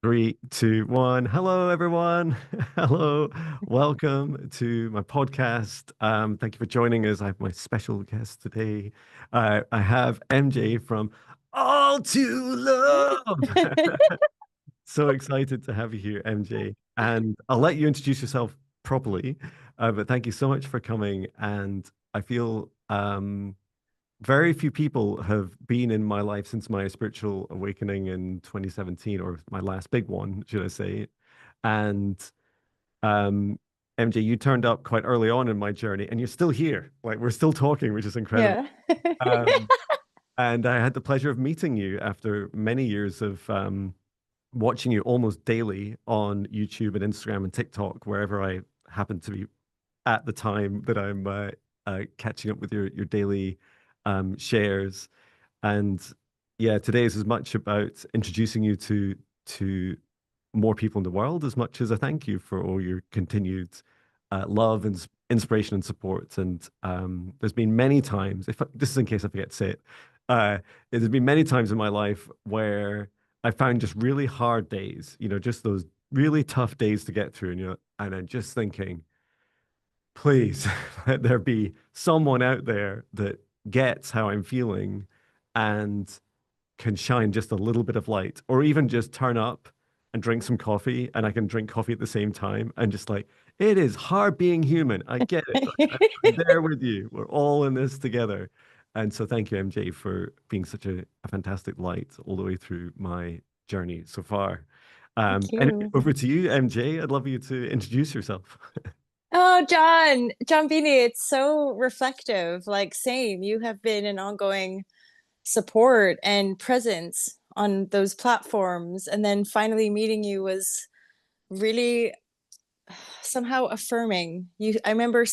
Three, two, one. Hello, everyone. Hello. Welcome to my podcast. Thank you for joining us. I have my special guest today. I have MJ from All Too Love. So excited to have you here, MJ. And I'll let you introduce yourself properly. But thank you so much for coming. And I feel very few people have been in my life since my spiritual awakening in 2017, or my last big one, should I say. And um, MJ, you turned up quite early on in my journey, and you're still here. Like we're still talking, which is incredible. Yeah. Um, and I had the pleasure of meeting you after many years of watching you almost daily on YouTube and Instagram and TikTok, wherever I happen to be at the time that I'm catching up with your daily shares. And yeah, today is as much about introducing you to more people in the world as much as a thank you for all your continued love and inspiration and support. And there's been many times, if this is in case I forget to say it, there's been many times in my life where I found just really hard days, just those really tough days to get through, and and I'm just thinking, please let there be someone out there that gets how I'm feeling and can shine just a little bit of light, or even just turn up and drink some coffee, and I can drink coffee at the same time. And just like, it is hard being human. I get it. I'm there with you. We're all in this together. And so thank you, MJ, for being such a fantastic light all the way through my journey so far. Thank And you. over to you, MJ. I'd love you to introduce yourself. Oh, John Beanie, it's so reflective. Like, same. You have been an ongoing support and presence on those platforms. And then finally meeting you was really somehow affirming. I remember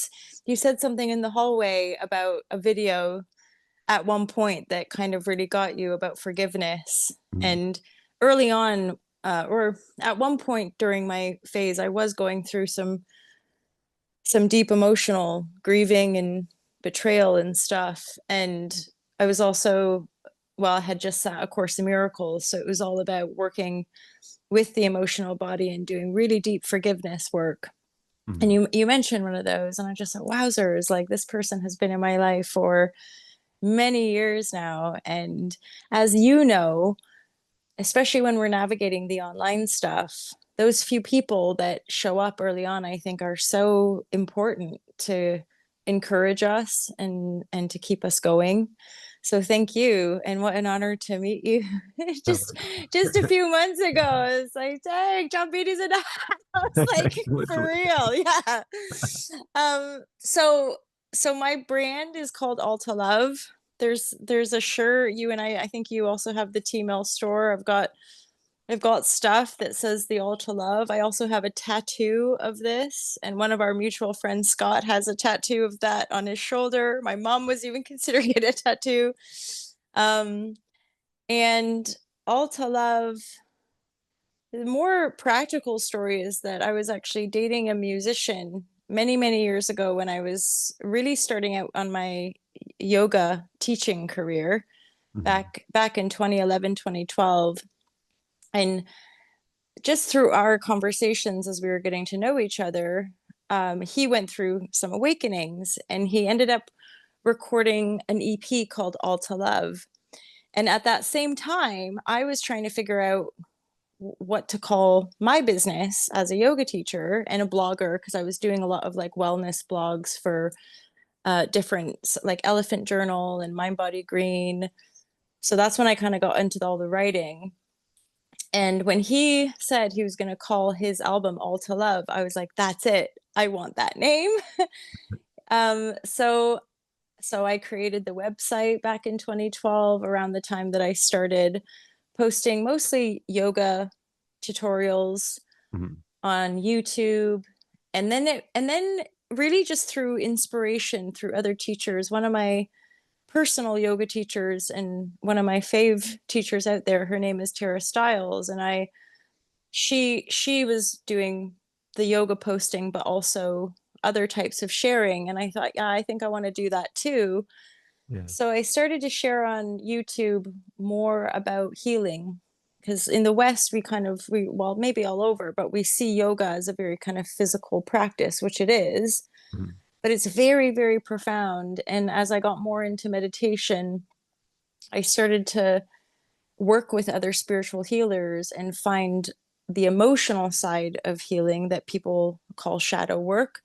you said something in the hallway about a video at one point that kind of really got you about forgiveness. Mm, And early on, or at one point during my phase, I was going through some deep emotional grieving and betrayal and stuff. And I was also, well, I had just sat A Course in Miracles, so it was all about working with the emotional body and doing really deep forgiveness work. And mm, you mentioned one of those, and I just thought, wowzers, like this person has been in my life for many years now. And as you know, especially when we're navigating the online stuff, those few people that show up early on, I think, are so important to encourage us and to keep us going. So thank you, and what an honor to meet you. just oh, just a few months ago, it's like, dang, John Beatty's in the house, like for literally. real, yeah. So my brand is called Alta Love. There's a shirt, you and I think you also have the T-mail store. I've got stuff that says the All to Love. I also have a tattoo of this, and one of our mutual friends, Scott, has a tattoo of that on his shoulder. My mom was even considering it a tattoo. Um, and All to Love, the more practical story is that I was actually dating a musician many, many years ago when I was really starting out on my yoga teaching career Mhm. back in 2011, 2012. And just through our conversations as we were getting to know each other, he went through some awakenings and he ended up recording an EP called All to Love. And at that same time, I was trying to figure out what to call my business as a yoga teacher and a blogger, because I was doing a lot of like wellness blogs for different, like Elephant Journal and Mind Body Green. So that's when I kind of got into all the writing. And when he said he was going to call his album All to Love, I was like, that's it. I want that name. So I created the website back in 2012 around the time that I started posting mostly yoga tutorials Mhm. on YouTube. And then really just through inspiration through other teachers. One of my personal yoga teachers and one of my fave teachers out there, her name is Tara Stiles, and she was doing the yoga posting but also other types of sharing, and I thought, yeah, I think I want to do that too. Yeah. So I started to share on YouTube more about healing. because in the West well, maybe all over, but we see yoga as a very kind of physical practice, which it is, Mhm. but it's very, very profound. And as I got more into meditation, I started to work with other spiritual healers and find the emotional side of healing that people call shadow work.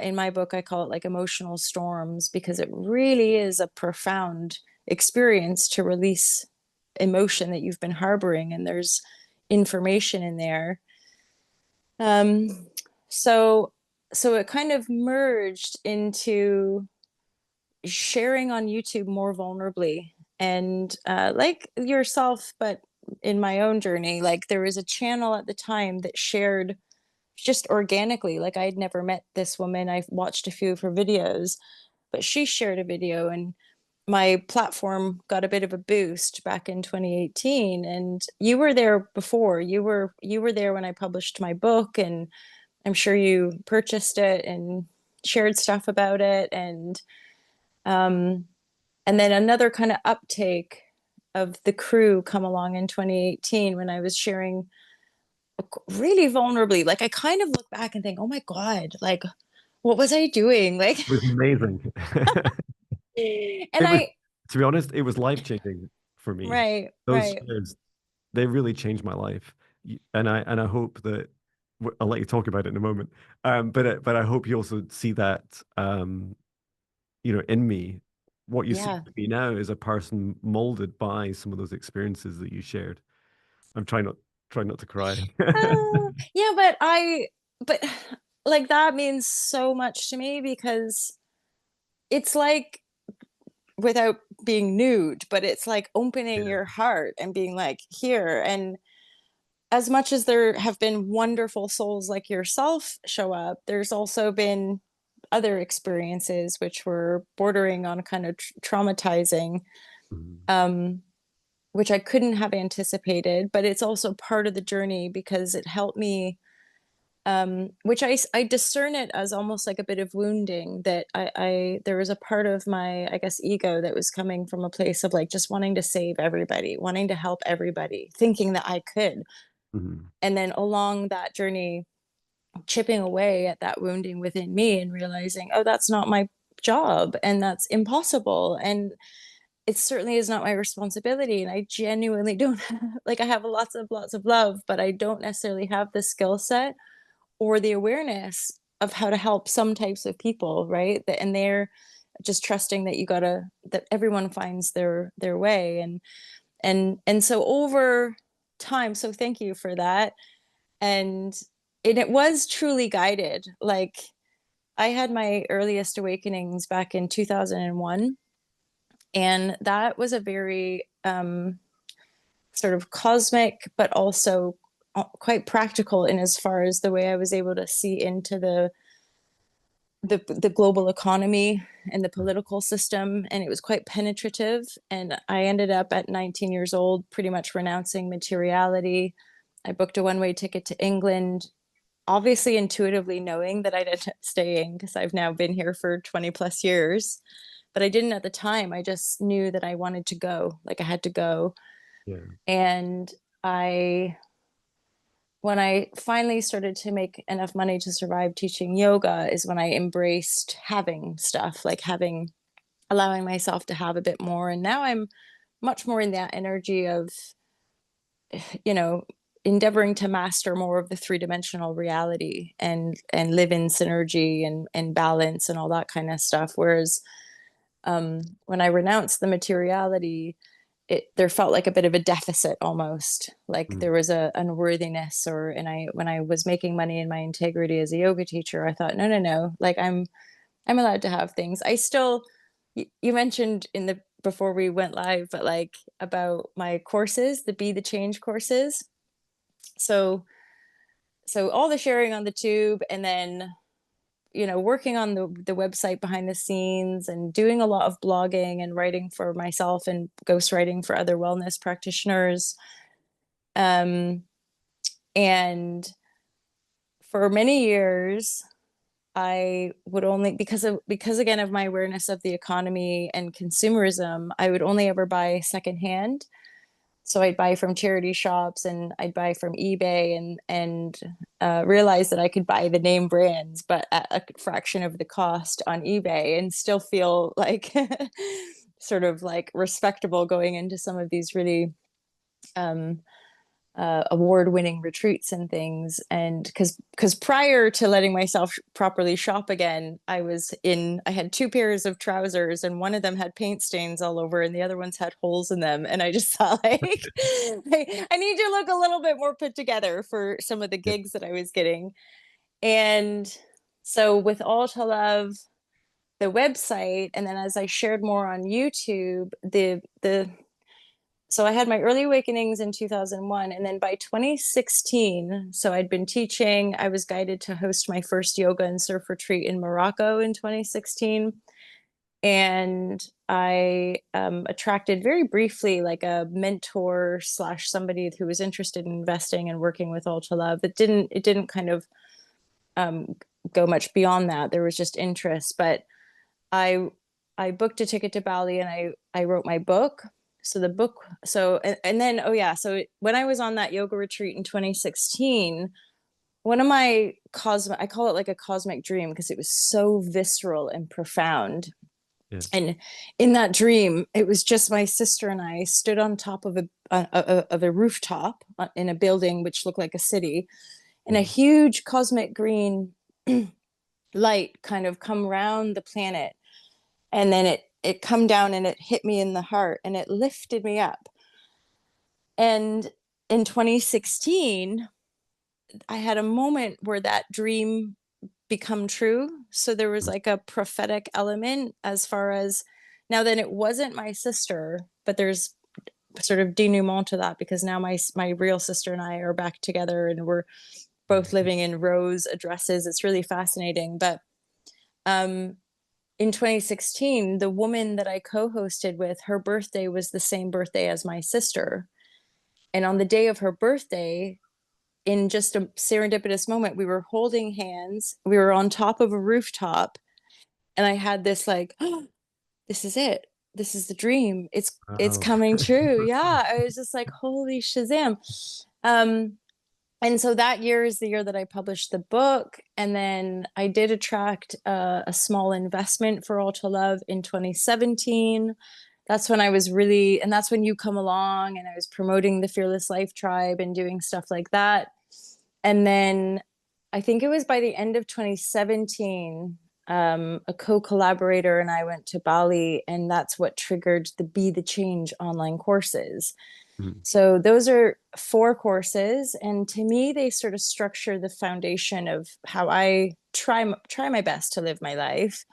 In my book, I call it like emotional storms, because it really is a profound experience to release emotion that you've been harboring, and there's information in there. Um, so so it kind of merged into sharing on YouTube more vulnerably, and like yourself, but in my own journey, like there was a channel at the time that shared just organically. Like I had never met this woman. I watched a few of her videos, but she shared a video, and my platform got a bit of a boost back in 2018. And you were there before. You were there when I published my book, and I'm sure you purchased it and shared stuff about it. Um and then another kind of uptake of the crew come along in 2018 when I was sharing really vulnerably. Like I kind of look back and think, oh my God, like what was I doing? Like, It was amazing. and It was, I, to be honest, it was life-changing for me. right, Those right. shares, they really changed my life. And I hope that I'll let you talk about it in a moment. But I hope you also see that in me, what you see Yeah. in me now is a person molded by some of those experiences that you shared. I'm trying not to cry. Yeah, but like that means so much to me, because it's like, without being nude, but it's like opening Yeah. your heart and being like, here. And as much as there have been wonderful souls like yourself show up, there's also been other experiences which were bordering on kind of traumatizing, Mhm. um, which I couldn't have anticipated. But it's also part of the journey because it helped me, which I discern it as almost like a bit of wounding, that there was a part of my, I guess, ego that was coming from a place of like just wanting to save everybody, wanting to help everybody, thinking that I could. Mhm. And then along that journey, chipping away at that wounding within me and realizing, oh, that's not my job and that's impossible. And it certainly is not my responsibility. And I genuinely don't like, I have lots of love, but I don't necessarily have the skill set or the awareness of how to help some types of people, right? And they're just trusting that that everyone finds their way. And so over time, so thank you for that. And it was truly guided. Like I had my earliest awakenings back in 2001, and that was a very sort of cosmic, but also quite practical in as far as the way I was able to see into the global economy and the political system, and it was quite penetrative. And I ended up at 19 years old pretty much renouncing materiality. I booked a one-way ticket to England, obviously intuitively knowing that I'd end up staying because I've now been here for 20 plus years. But I didn't at the time. I just knew that I wanted to go, like I had to go. Yeah. And I, when I finally started to make enough money to survive teaching yoga, is when I embraced having stuff, like allowing myself to have a bit more. And now I'm much more in that energy of, you know, endeavoring to master more of the three-dimensional reality and live in synergy and balance and all that kind of stuff. Whereas when I renounced the materiality, there felt like a bit of a deficit almost, like Mhm. there was a unworthiness. Or and I when I was making money in my integrity as a yoga teacher, I thought, no, like I'm allowed to have things. I still, you mentioned in the before we went live, but like about my courses, the Be the Change courses. So all the sharing on the tube, and then working on the website behind the scenes, and doing a lot of blogging and writing for myself and ghostwriting for other wellness practitioners. Um, and for many years, I would only, because again of my awareness of the economy and consumerism, I would only ever buy secondhand. So I'd buy from charity shops and I'd buy from eBay and realize that I could buy the name brands, but at a fraction of the cost on eBay and still feel like sort of like respectable going into some of these really um, award-winning retreats and things. And because prior to letting myself properly shop again, I had two pairs of trousers and one of them had paint stains all over and the other ones had holes in them. And I just thought like I need to look a little bit more put together for some of the Yeah. gigs that I was getting. And so with All to Love, the website, and then as I shared more on YouTube, the so I had my early awakenings in 2001, and then by 2016, so I'd been teaching. I was guided to host my first yoga and surf retreat in Morocco in 2016, and I attracted very briefly like a mentor slash somebody who was interested in investing and working with All to Love. It didn't kind of um, go much beyond that. There was just interest, but I I booked a ticket to Bali and I wrote my book. So the book, and then oh yeah, so when I was on that yoga retreat in 2016, one of my cosmic, I call it like a cosmic dream because it was so visceral and profound. Yeah. And in that dream, it was just my sister and I stood on top of a rooftop in a building which looked like a city, and a Yeah. huge cosmic green light kind of come round the planet, and then it come down and it hit me in the heart and it lifted me up. And in 2016 I had a moment where that dream become true. So there was Mm. like a prophetic element as far as, now then it wasn't my sister, but there's sort of denouement to that because now my real sister and I are back together and we're both living in rose addresses. It's really fascinating. But um in 2016, the woman that I co-hosted with, her birthday was the same birthday as my sister. And on the day of her birthday, in just a serendipitous moment, we were holding hands. We were on top of a rooftop, and I had this like, oh, this is it. This is the dream. It's Oh. coming true. Yeah, I was just like, holy Shazam. Um, and so that year is the year that I published the book. And then I did attract a small investment for All to Love in 2017. That's when I was really, and that's when you come along and I was promoting the Fearless Life Tribe and doing stuff like that. And then I think it was by the end of 2017, a co-collaborator and I went to Bali, and that's what triggered the Be the Change online courses. Mm. So those are 4 courses, and to me, they sort of structure the foundation of how I try my best to live my life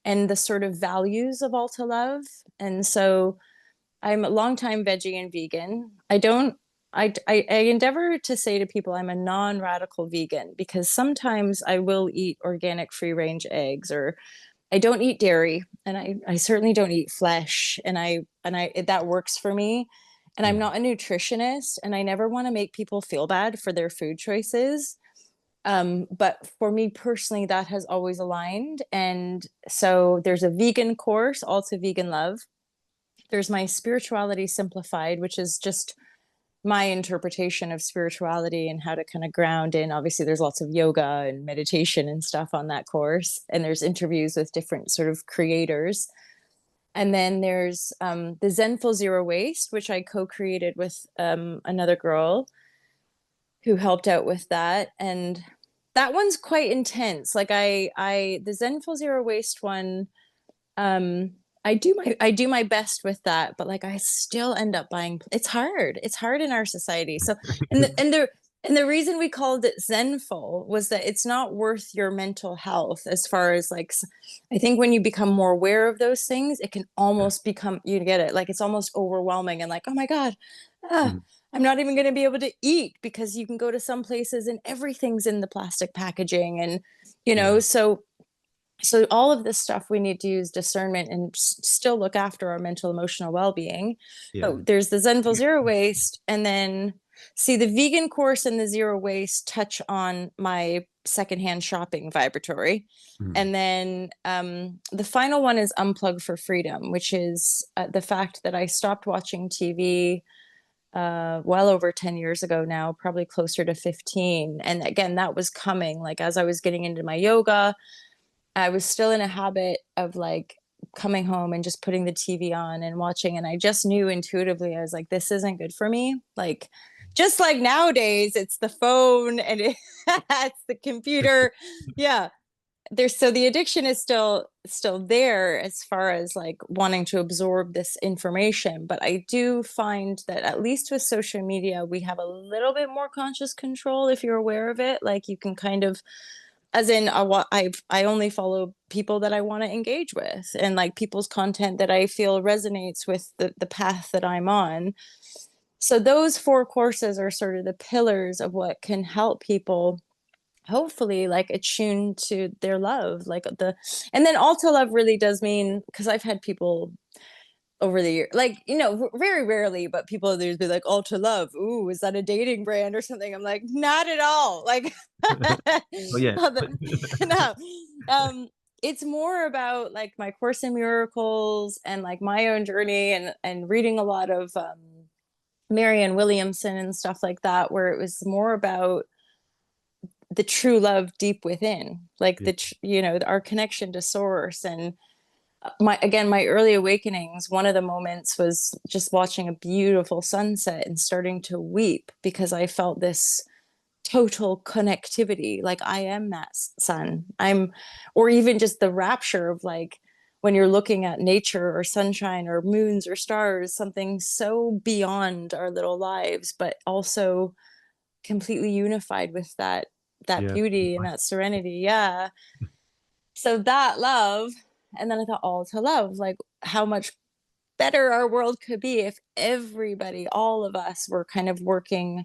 and the sort of values of All to Love. And so I'm a longtime veggie and vegan. I don't. I endeavor to say to people I'm a non-radical vegan because sometimes I will eat organic free range eggs, or I don't eat dairy, and I certainly don't eat flesh, and I that works for me. And I'm Yeah. not a nutritionist, and I never want to make people feel bad for their food choices. But for me personally, that has always aligned. And so there's a vegan course, also Vegan Love. There's my Spirituality Simplified, which is just my interpretation of spirituality and how to kind of ground in. Obviously, there's lots of yoga and meditation and stuff on that course, and there's interviews with different sort of creators. And then there's the Zenful Zero Waste, which I co-created with another girl who helped out with that. And that one's quite intense. Like the Zenful Zero Waste one, um, I do my best with that, but like I still end up buying. It's hard in our society. So and the reason we called it Zenful was that it's not worth your mental health. As far as like, I think when you become more aware of those things, it can Yeah. almost become, you get it, like it's almost overwhelming and like, oh my God, ah, Mm. I'm not even going to be able to eat because you can go to some places and everything's in the plastic packaging. And Yeah. so all of this stuff we need to use discernment and still look after our mental emotional well-being. Yeah. But there's the Zenful Zero Waste, and then see the vegan course and the zero waste touch on my secondhand shopping vibratory. Mm. And then the final one is Unplug for Freedom, which is the fact that I stopped watching TV well over 10 years ago now, probably closer to 15. And again, that was coming like as I was getting into my yoga, I was still in a habit of like coming home and just putting the TV on and watching. And I just knew intuitively, I was like, this isn't good for me. Like, just like nowadays, it's the phone and it's the computer. Yeah. There's so the addiction is still there as far as like wanting to absorb this information. But I do find that at least with social media, we have a little bit more conscious control if you're aware of it. Like you can kind of as in I only follow people that I want to engage with and like people's content that I feel resonates with the path that I'm on. So those four courses are sort of the pillars of what can help people hopefully like attune to their love like the and then all to love really does mean because I've had people over the year like very rarely but people there's be like all to love, ooh, is that a dating brand or something? I'm like, not at all, like Oh yeah. no. um it's more about like my Course in Miracles and like my own journey and reading a lot of Marianne Williamson and stuff like that, where it was more about the true love deep within, like Yeah. our connection to source. And my early awakenings, one of the moments was just watching a beautiful sunset and starting to weep because I felt this total connectivity, like I am that sun. Or even just the rapture of like when you're looking at nature or sunshine or moons or stars, something so beyond our little lives but also completely unified with that Yeah. beauty and that serenity. Yeah. So that love. And then I thought, all to love, like how much better our world could be if everybody, all of us, were kind of working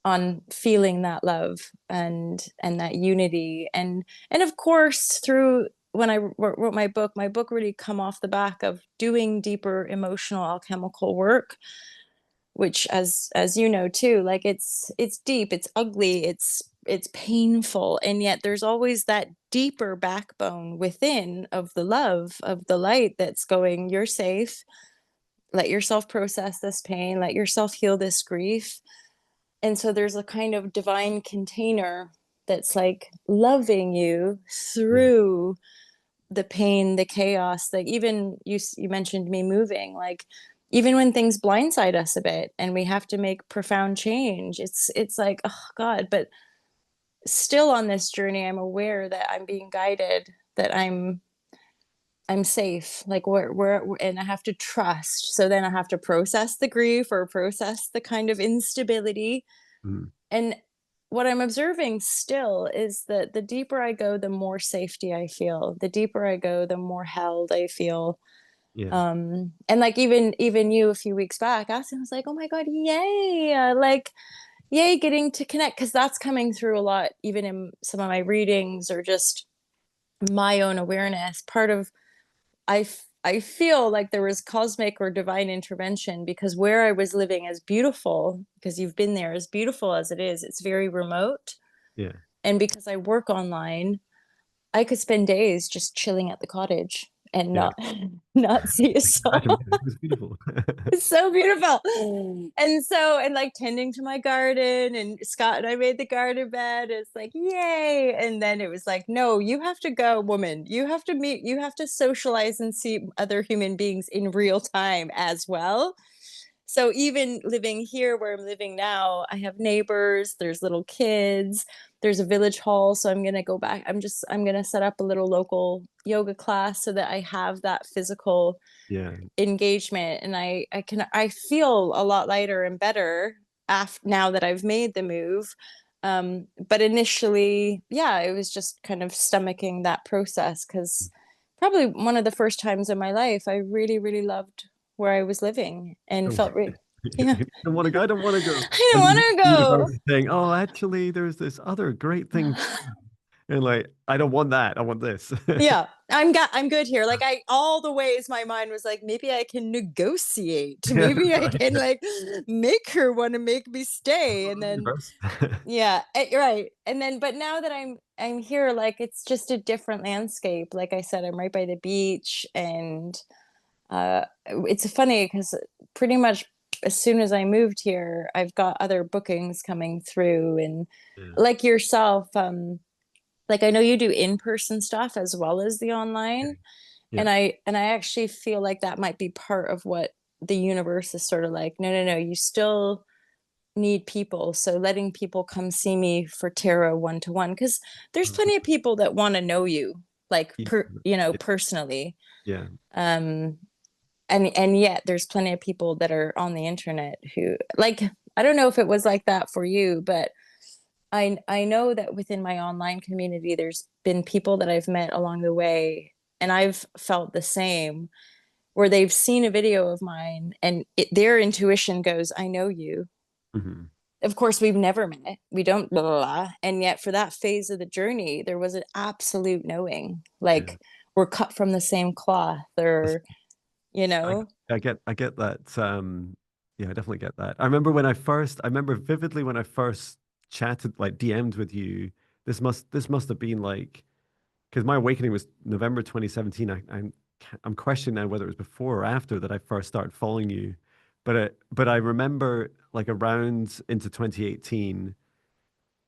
on feeling that love and that unity. And of course, through when I wrote my book really come off the back of doing deeper emotional alchemical work, which as you know too, like it's deep, it's ugly, it's painful, and yet there's always that deeper backbone within of the love of the light that's going, you're safe, let yourself process this pain, let yourself heal this grief. And so there's a kind of divine container that's like loving you Yeah. through the pain, the chaos. Like even you mentioned me moving, like even when things blindside us a bit and we have to make profound change, it's like, oh God, but still on this journey, I'm aware that I'm being guided, that I'm safe, like and I have to trust. So then I have to process the grief or process the kind of instability. Mm. And what I'm observing still is that the deeper I go, the more safety I feel. The deeper I go, the more held I feel. Yeah. And like even you a few weeks back asked, I was like, oh my God, yay. Like, yay, getting to connect. Cause that's coming through a lot, even in some of my readings or just my own awareness. Part of I feel like there was cosmic or divine intervention because where I was living, as beautiful, because you've been there, as beautiful as it is, it's very remote. Yeah. And because I work online, I could spend days just chilling at the cottage and Yeah. not see a Imagine, soul. it was beautiful. It's so beautiful. And like tending to my garden, and Scott and I made the garden bed. It's like, yay. And then it was like, no, you have to go, woman. You have to meet, you have to socialize and see other human beings in real time as well. So even living here where I'm living now, I have neighbors, there's little kids, there's a village hall. So I'm gonna go back. I'm gonna set up a little local yoga class so that I have that physical Yeah. engagement. And I feel a lot lighter and better after now that I've made the move. But initially, yeah, it was just kind of stomaching that process because probably one of the first times in my life I really, really loved where I was living and Oh, felt yeah. I don't want to go. I don't want to go. I don't And want the to universe go. is saying, "Oh, actually, there's this other great thing." And like, I don't want that. I want this. Yeah, I'm good here. Like I all the ways my mind was like, maybe I can negotiate, Yeah, maybe I right. can like make her want to make me stay. And Oh, then universe. yeah, right. And then but now that I'm here, like it's just a different landscape. Like I said, I'm right by the beach. And it's funny because pretty much as soon as I moved here, I've got other bookings coming through, and Yeah. like yourself, like I know you do in-person stuff as well as the online, Yeah. and I actually feel like that might be part of what the universe is sort of like, no, no, no, you still need people. So letting people come see me for tarot one to one, because there's plenty of people that want to know you, like Yeah. personally. Yeah. Um, and yet there's plenty of people that are on the internet who like, I don't know if it was like that for you, but I know that within my online community, there's been people that I've met along the way, and I've felt the same, where they've seen a video of mine and their intuition goes, I know you. Mhm. Of course, we've never met. We don't blah, blah, blah. And yet for that phase of the journey, there was an absolute knowing, Yeah. like we're cut from the same cloth, or, you I know, I get that. Yeah, I definitely get that. I remember vividly when I first chatted, like DM'd with you. This must have been like, because my awakening was November 2017. I'm questioning now whether it was before or after that I first started following you. But I remember like around into 2018,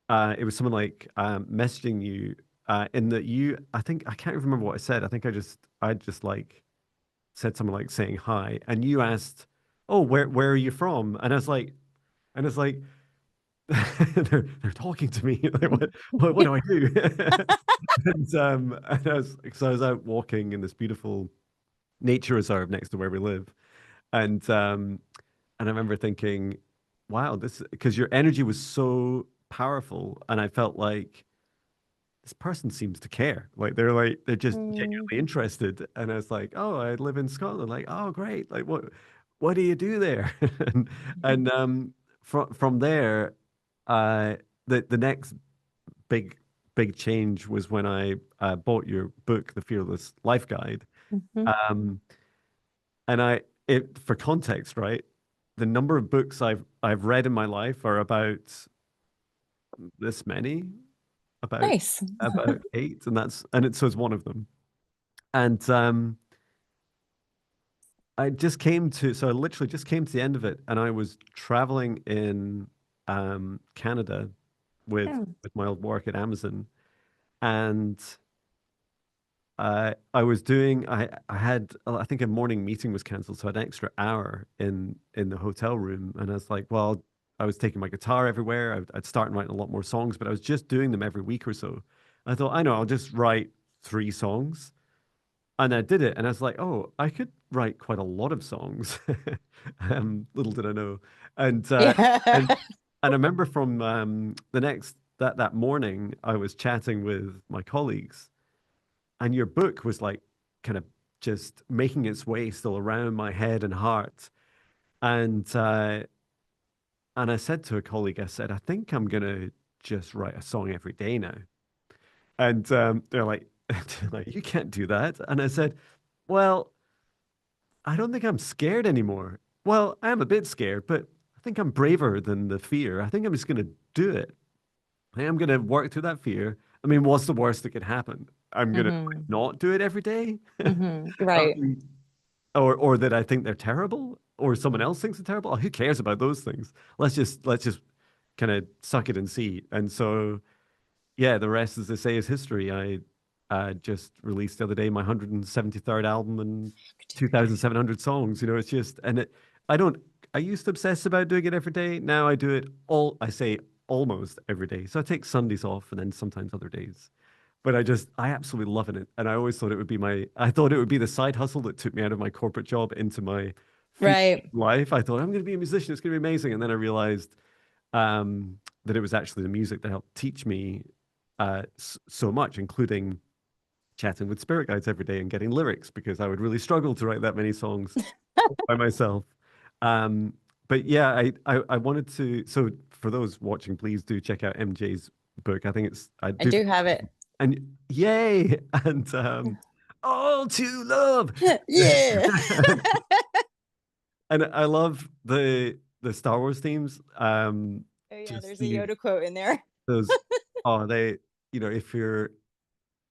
it was someone like messaging you in that you, I think I can't remember what I said. I think I just like said something like saying hi, and you asked, "Oh, where are you from?" And I was like, and it's like they're talking to me. Like, what do I do? And I was out walking in this beautiful nature reserve next to where we live, and and I remember thinking, wow, this, because your energy was so powerful, and I felt like this person seems to care. Like they're just mm, genuinely interested. And I was like, oh, I live in Scotland. Like, oh, great. Like, what do you do there? And from there, uh, the next big big change was when I bought your book, The Fearless Life Guide. mhm. Um, and it for context, right? The number of books I've read in my life are about this many, about Nice. about eight, and so it's one of them. And I literally just came to the end of it, and I was traveling in Canada Yeah. with my old work at Amazon, and I was doing I had I think a morning meeting was cancelled, so I had an extra hour in the hotel room, and I was like, well, I was taking my guitar everywhere. I'd start writing a lot more songs, but I was just doing them every week or so. I thought, I know, I'll just write 3 songs. And I did it, and I was like, "Oh, I could write quite a lot of songs." Little did I know. And and Yeah. and I remember from the next that morning, I was chatting with my colleagues, and your book was like kind of just making its way still around my head and heart. And and I said to a colleague, I said, "I think I'm gonna just write a song every day now." And they're like, they're like, "You can't do that." And I said, "Well, I don't think I'm scared anymore. Well, I am a bit scared, but I think I'm braver than the fear. I think I'm just going to do it. I am going to work through that fear. I mean, what's the worst that could happen? I'm going to Hmm. not do it every day, Hmm. Right. um, or that I think they're terrible, or someone else thinks they're terrible. Oh, who cares about those things? Let's just kind of suck it and see." And so, yeah, the rest, as they say, is history. I just released the other day my 173rd album and 2,700 songs. You know, it's just, and it, I don't, I used to obsess about doing it every day. Now I do it I say almost every day. So I take Sundays off and then sometimes other days. But I absolutely love it. And I always thought it would be I thought it would be the side hustle that took me out of my corporate job into my future Right. life. I thought I'm going to be a musician. It's going to be amazing. And then I realized that it was actually the music that helped teach me so much, including chatting with spirit guides every day and getting lyrics because I would really struggle to write that many songs by myself. Um, but yeah, I wanted to. So for those watching, please do check out MJ's book. I think I I do, do have it. and yay, and all to love. Yeah. And I love the Star Wars themes. Oh yeah, Just there's a Yoda quote in there. those, oh, they, if you're,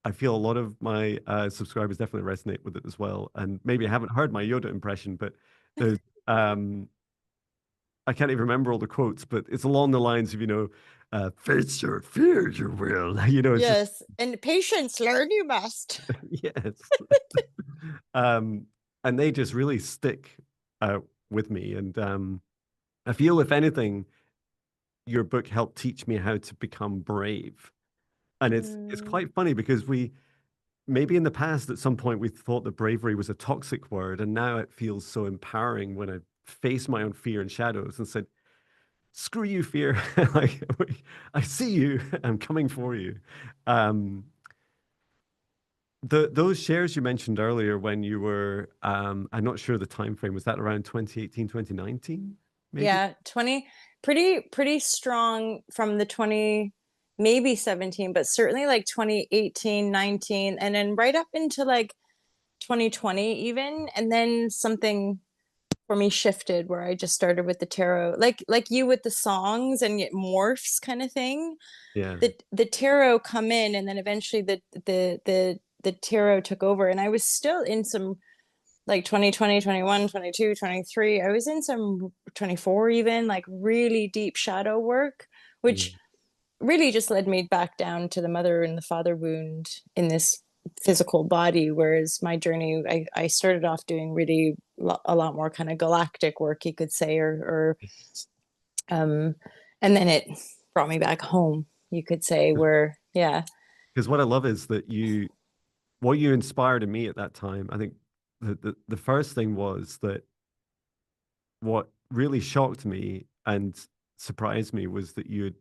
I feel a lot of my subscribers definitely resonate with it as well. And maybe I haven't heard my Yoda impression, but there's, um, I can't even remember all the quotes, but it's along the lines of, face your fears, you will. It's just Yes. And patience, learn you must. yes. um, and they just really stick with me. And I feel, if anything, your book helped teach me how to become brave. And it's Mm, quite funny because we maybe in the past at some point we thought that bravery was a toxic word, and now it feels so empowering when I face my own fear and shadows and said, "Screw you, fear! Like, I see you. I'm coming for you." Um, those shares you mentioned earlier when you were, I'm not sure the time frame, was that around 2018, 2019, maybe? yeah, 20, pretty strong from the 20, maybe 17, but certainly like 2018, 19, and then right up into like 2020 even, and then something for me shifted where I just started with the tarot, like you with the songs and it morphs kind of thing. Yeah. The tarot come in, and then eventually the tarot took over, and I was still in some like 2020, 21, 22, 23. I was in some 24 even, like really deep shadow work, which Mm. really just led me back down to the mother and the father wound in this physical body. Whereas my journey, I started off doing really a lot more kind of galactic work, you could say, or um, and then it brought me back home, you could say, where, yeah. Because what I love is that what you inspired in me at that time, I think the first thing was that what really shocked me and surprised me was that you'd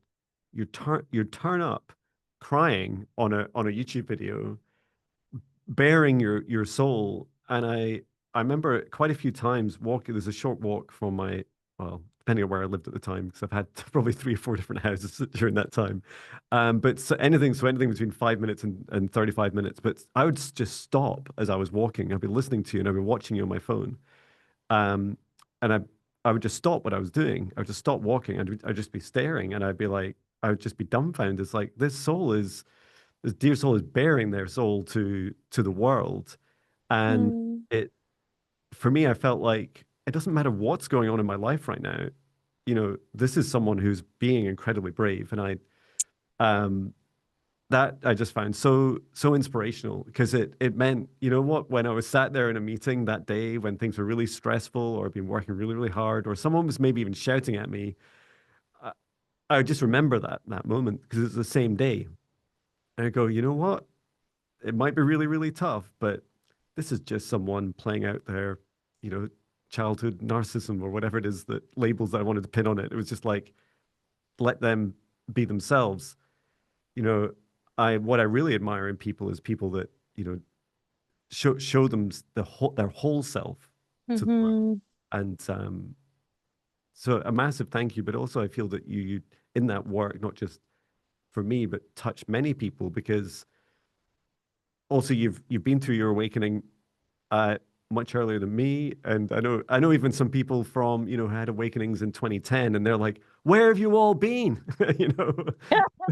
turn up crying on a YouTube video, bearing your soul. And I remember quite a few times walking. There's a short walk from my, well, depending on where I lived at the time, because I've had probably 3 or 4 different houses during that time. But so anything between 5 minutes and 35 minutes. But I would just stop as I was walking. I'd be listening to you and I'd be watching you on my phone. Um, and I would just stop what I was doing. I would just stop walking. I'd just be staring, and I'd be like, I would just be dumbfounded. It's like this dear soul is bearing their soul to the world, and Mm. it for me, I felt like it doesn't matter what's going on in my life right now. This is someone who's being incredibly brave, and um that I just found so inspirational, because it meant, what, when I was sat there in a meeting that day when things were really stressful, or I've been working really, really hard, or someone was maybe even shouting at me, I, I would just remember that moment because it's the same day. And I go, you know what? It might be really, really tough, but this is just someone playing out their, you know, childhood narcissism or whatever it is, that labels that I wanted to pin on it. It was just like, let them be themselves. You know, what I really admire in people is people that, show them their whole self to the world. Hmm. And so a massive thank you, but also I feel that you in that work, not just for me, but touch many people, because also you've been through your awakening uh, much earlier than me, and I know even some people from who had awakenings in 2010, and they're like, "Where have you all been?" you know,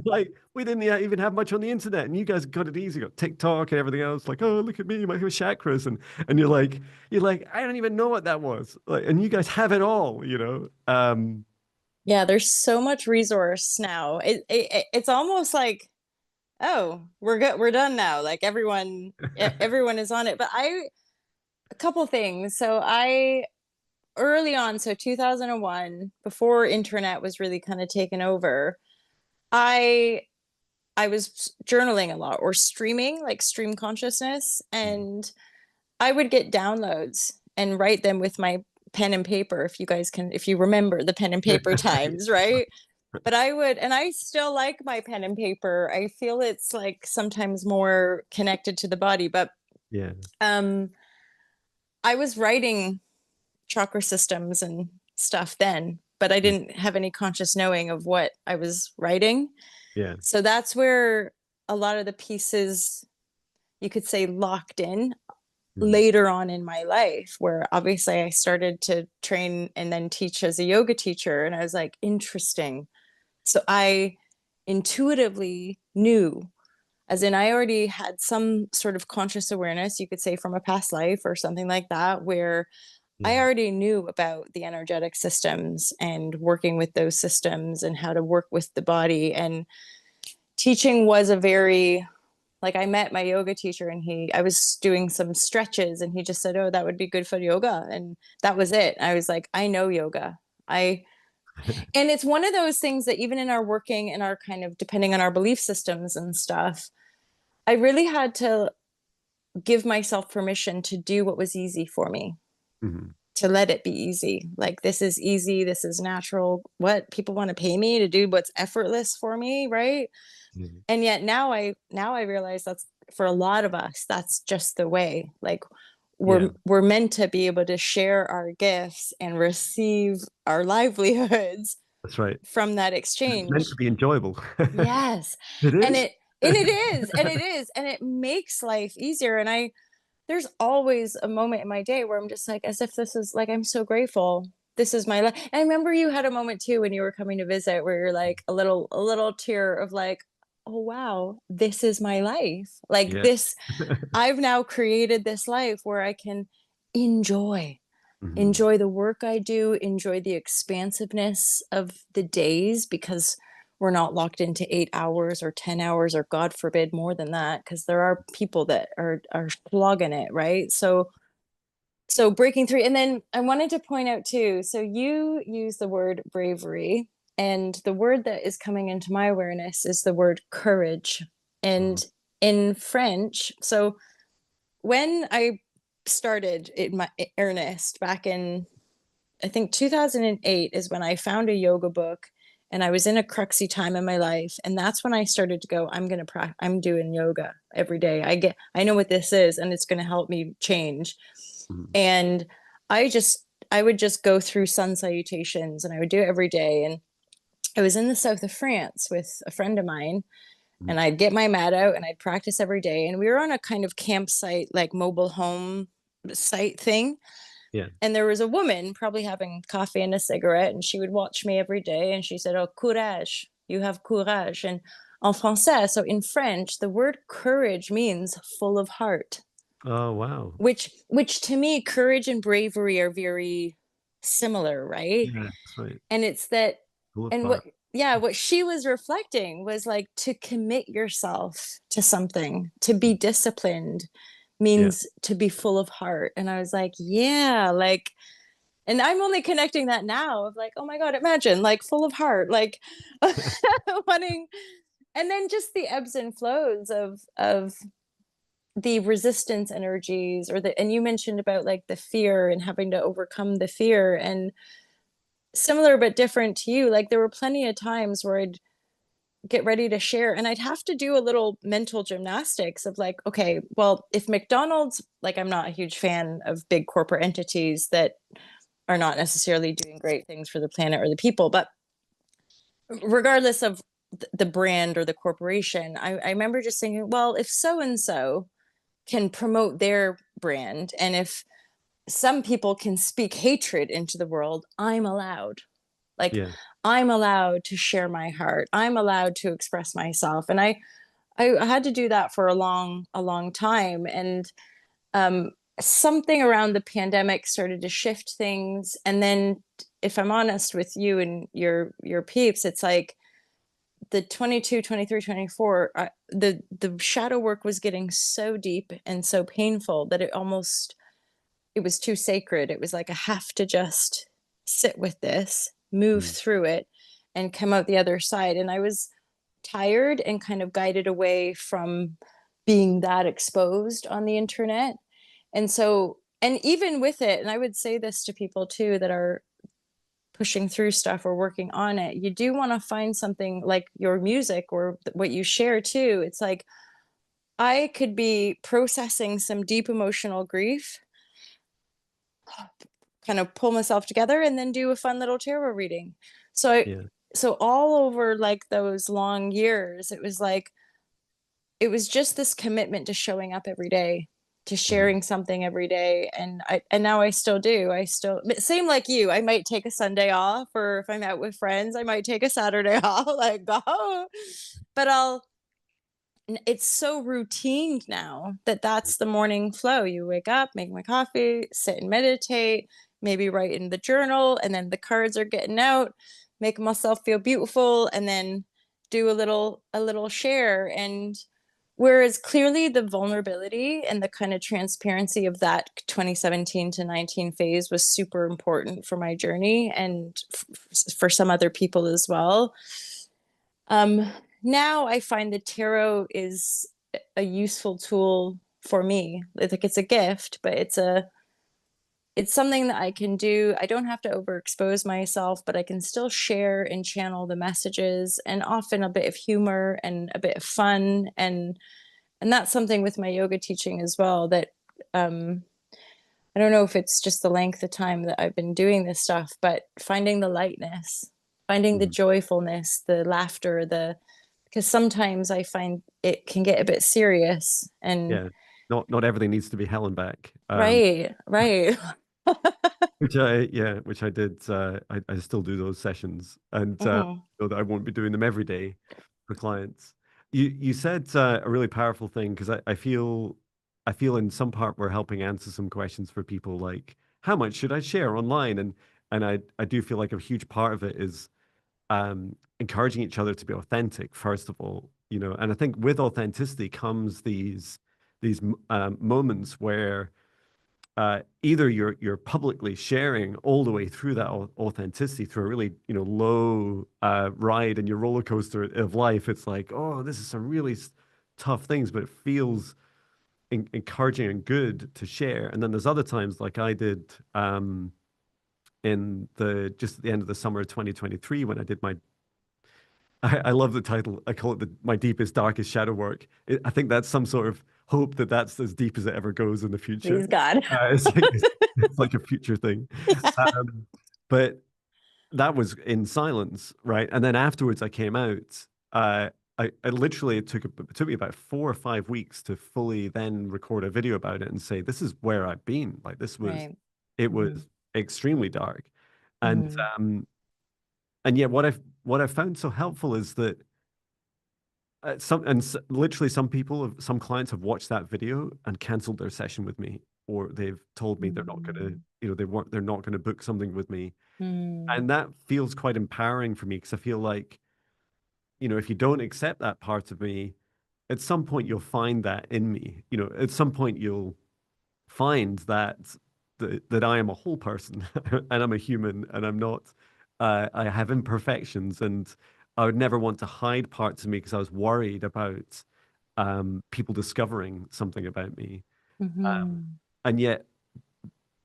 like we didn't even have much on the internet, and you guys got it easy, got TikTok and everything else. Like, oh, look at me, my chakras, and you're like, I don't even know what that was. Like, and you guys have it all, you know. Yeah, there's so much resource now. It's almost like, oh, we're good, we're done now. Like everyone is on it. But a couple things. So I early on, so 2001, before internet was really kind of taken over, I I was journaling a lot, or streaming, like stream consciousness, and I would get downloads and write them with my pen and paper. If you remember the pen and paper times, right? But I would, and I still like my pen and paper. I feel it's like sometimes more connected to the body. But Yeah, um, I was writing chakra systems and stuff then, but I mm, didn't have any conscious knowing of what I was writing. yeah, So that's where a lot of the pieces, you could say, locked in mhm, later on in my life, where obviously I started to train and then teach as a yoga teacher. And I was like, interesting. So I intuitively knew, as in, I already had some sort of conscious awareness, you could say, from a past life or something like that, where I Yeah. already knew about the energetic systems and working with those systems and how to work with the body. And teaching was a very, like, I met my yoga teacher and I was doing some stretches and he just said, "Oh, that would be good for yoga." And that was it. I was like, I know yoga. I, and it's one of those things that even in our working and our kind of depending on our belief systems and stuff, I really had to give myself permission to do what was easy for me, Mhm. to let it be easy. Like, this is easy, this is natural. What people want to pay me to do what's effortless for me, right? Mhm. And yet now I realize that's for a lot of us, that's just the way. Like, we're Yeah, we're meant to be able to share our gifts and receive our livelihoods that's right. from that And it's meant to exchange. be enjoyable. Yes. It And is. it makes life easier. And there's always a moment in my day where I'm just like, as if this is like, I'm so grateful. This is my life. And I remember you had a moment too when you were coming to visit where you're like a little tear of like, oh wow, this is my life. Like Yeah. this, I've now created this life where I can enjoy Mhm. enjoy the work I do, enjoy the expansiveness of the days because we're not locked into 8 hours or 10 hours or God forbid more than that because there are people that are slogging it, right? So breaking through. And then I wanted to point out too, so you use the word bravery, and the word that is coming into my awareness is the word courage. Mhm. And in French, so when I started in my earnest back in, I think 2008 is when I found a yoga book and I was in a cruxy time in my life. And that's when I started to go, I'm doing yoga every day. I know what this is and it's going to help me change. Mhm. And I would just go through sun salutations and I would do it every day. And I was in the south of France with a friend of mine and Mhm. I'd get my mat out and I'd practice every day. And we were on a kind of campsite, like mobile home site thing. Yeah. And there was a woman probably having coffee and a cigarette, and she would watch me every day. And she said, "Oh, courage, you have courage." And en français, so in French, the word courage means full of heart, Oh, wow. which to me, courage and bravery are very similar, right? Yeah, that's right. And it's that, Full of and heart. what she was reflecting was like to commit yourself to something, to be Mm. disciplined Yeah. means to be full of heart. And I was like, yeah, like, and I'm only connecting that now of like, oh my God, imagine like full of heart, like wanting, and then just the ebbs and flows of the resistance energies or the, and you mentioned about like the fear and having to overcome the fear, and similar but different to you, like there were plenty of times where I'd get ready to share and I'd have to do a little mental gymnastics of like, okay, well, if McDonald's, like, I'm not a huge fan of big corporate entities that are not necessarily doing great things for the planet or the people, but regardless of the brand or the corporation, I remember just thinking, well, if so and so can promote their brand, and if some people can speak hatred into the world, I'm allowed. Like, Yeah. I'm allowed to share my heart. I'm allowed to express myself. And I had to do that for a long time. And um, something around the pandemic started to shift things. And then, if I'm honest with you and your peeps, it's like the 22, 23, 24, the shadow work was getting so deep and so painful that it was too sacred. It was like I have to just sit with this, move Mm. through it, and come out the other side. And I was tired and kind of guided away from being that exposed on the internet. And so, and even with it, and I would say this to people too that are pushing through stuff or working on it, you do want to find something like your music or what you share too. It's like I could be processing some deep emotional grief, kind of pull myself together and then do a fun little tarot reading. So Yeah. so all over like those long years, it was like it was just this commitment to showing up every day, to Mhm. sharing something every day. And now I still do. I still, same like you. I might take a Sunday off, or if I'm out with friends, I might take a Saturday off, like go. But it's so routine now that that's the morning flow. You wake up, make my coffee, sit and meditate, maybe write in the journal, and then the cards are getting out, make myself feel beautiful, and then do a little share. And whereas clearly the vulnerability and the kind of transparency of that 2017 to 19 phase was super important for my journey, and for some other people as well. Um, Now I find the tarot is a useful tool for me. Like it's a gift, but it's something that I can do. I don't have to overexpose myself, but I can still share and channel the messages, and often a bit of humor and a bit of fun. And that's something with my yoga teaching as well, that um I don't know if it's just the length of time that I've been doing this stuff, but finding the lightness, finding the Mm. joyfulness, the laughter, the because sometimes I find it can get a bit serious. And Yeah, not everything needs to be hell and back. right, right. Which I did. I still do those sessions, and Mhm. know that I won't be doing them every day for clients. You said a really powerful thing, because I feel in some part we're helping answer some questions for people, like how much should I share online, and I do feel like a huge part of it is encouraging each other to be authentic, first of all, and I think with authenticity comes these moments where either you're publicly sharing all the way through that authenticity through a really low ride in your roller coaster of life. It's like, oh, this is some really tough things, but it feels encouraging and good to share. And then there's other times, like I did in the just at the end of the summer of 2023, when I did my I love the title. I call it my deepest, darkest shadow work. I think that's some sort of hope that that's as deep as it ever goes in the future. Please God. It's like a future thing. Um, but that was in silence, right? And then afterwards, I came out. I literally it took me about 4 or 5 weeks to fully then record a video about it and say, this is where I've been. Like Right. it Hmm. was extremely dark, and Hmm. yet what I've found so helpful is that literally some clients have watched that video and canceled their session with me, or they've told me they're not going to, Hmm. they're not going to book something with me. Hmm. And that feels quite empowering for me, because I feel like, if you don't accept that part of me, at some point you'll find that in me. At some point you'll find that I am a whole person and I'm a human, and I'm not I have imperfections, and I would never want to hide parts of me because I was worried about people discovering something about me. Um, Hmm. and yet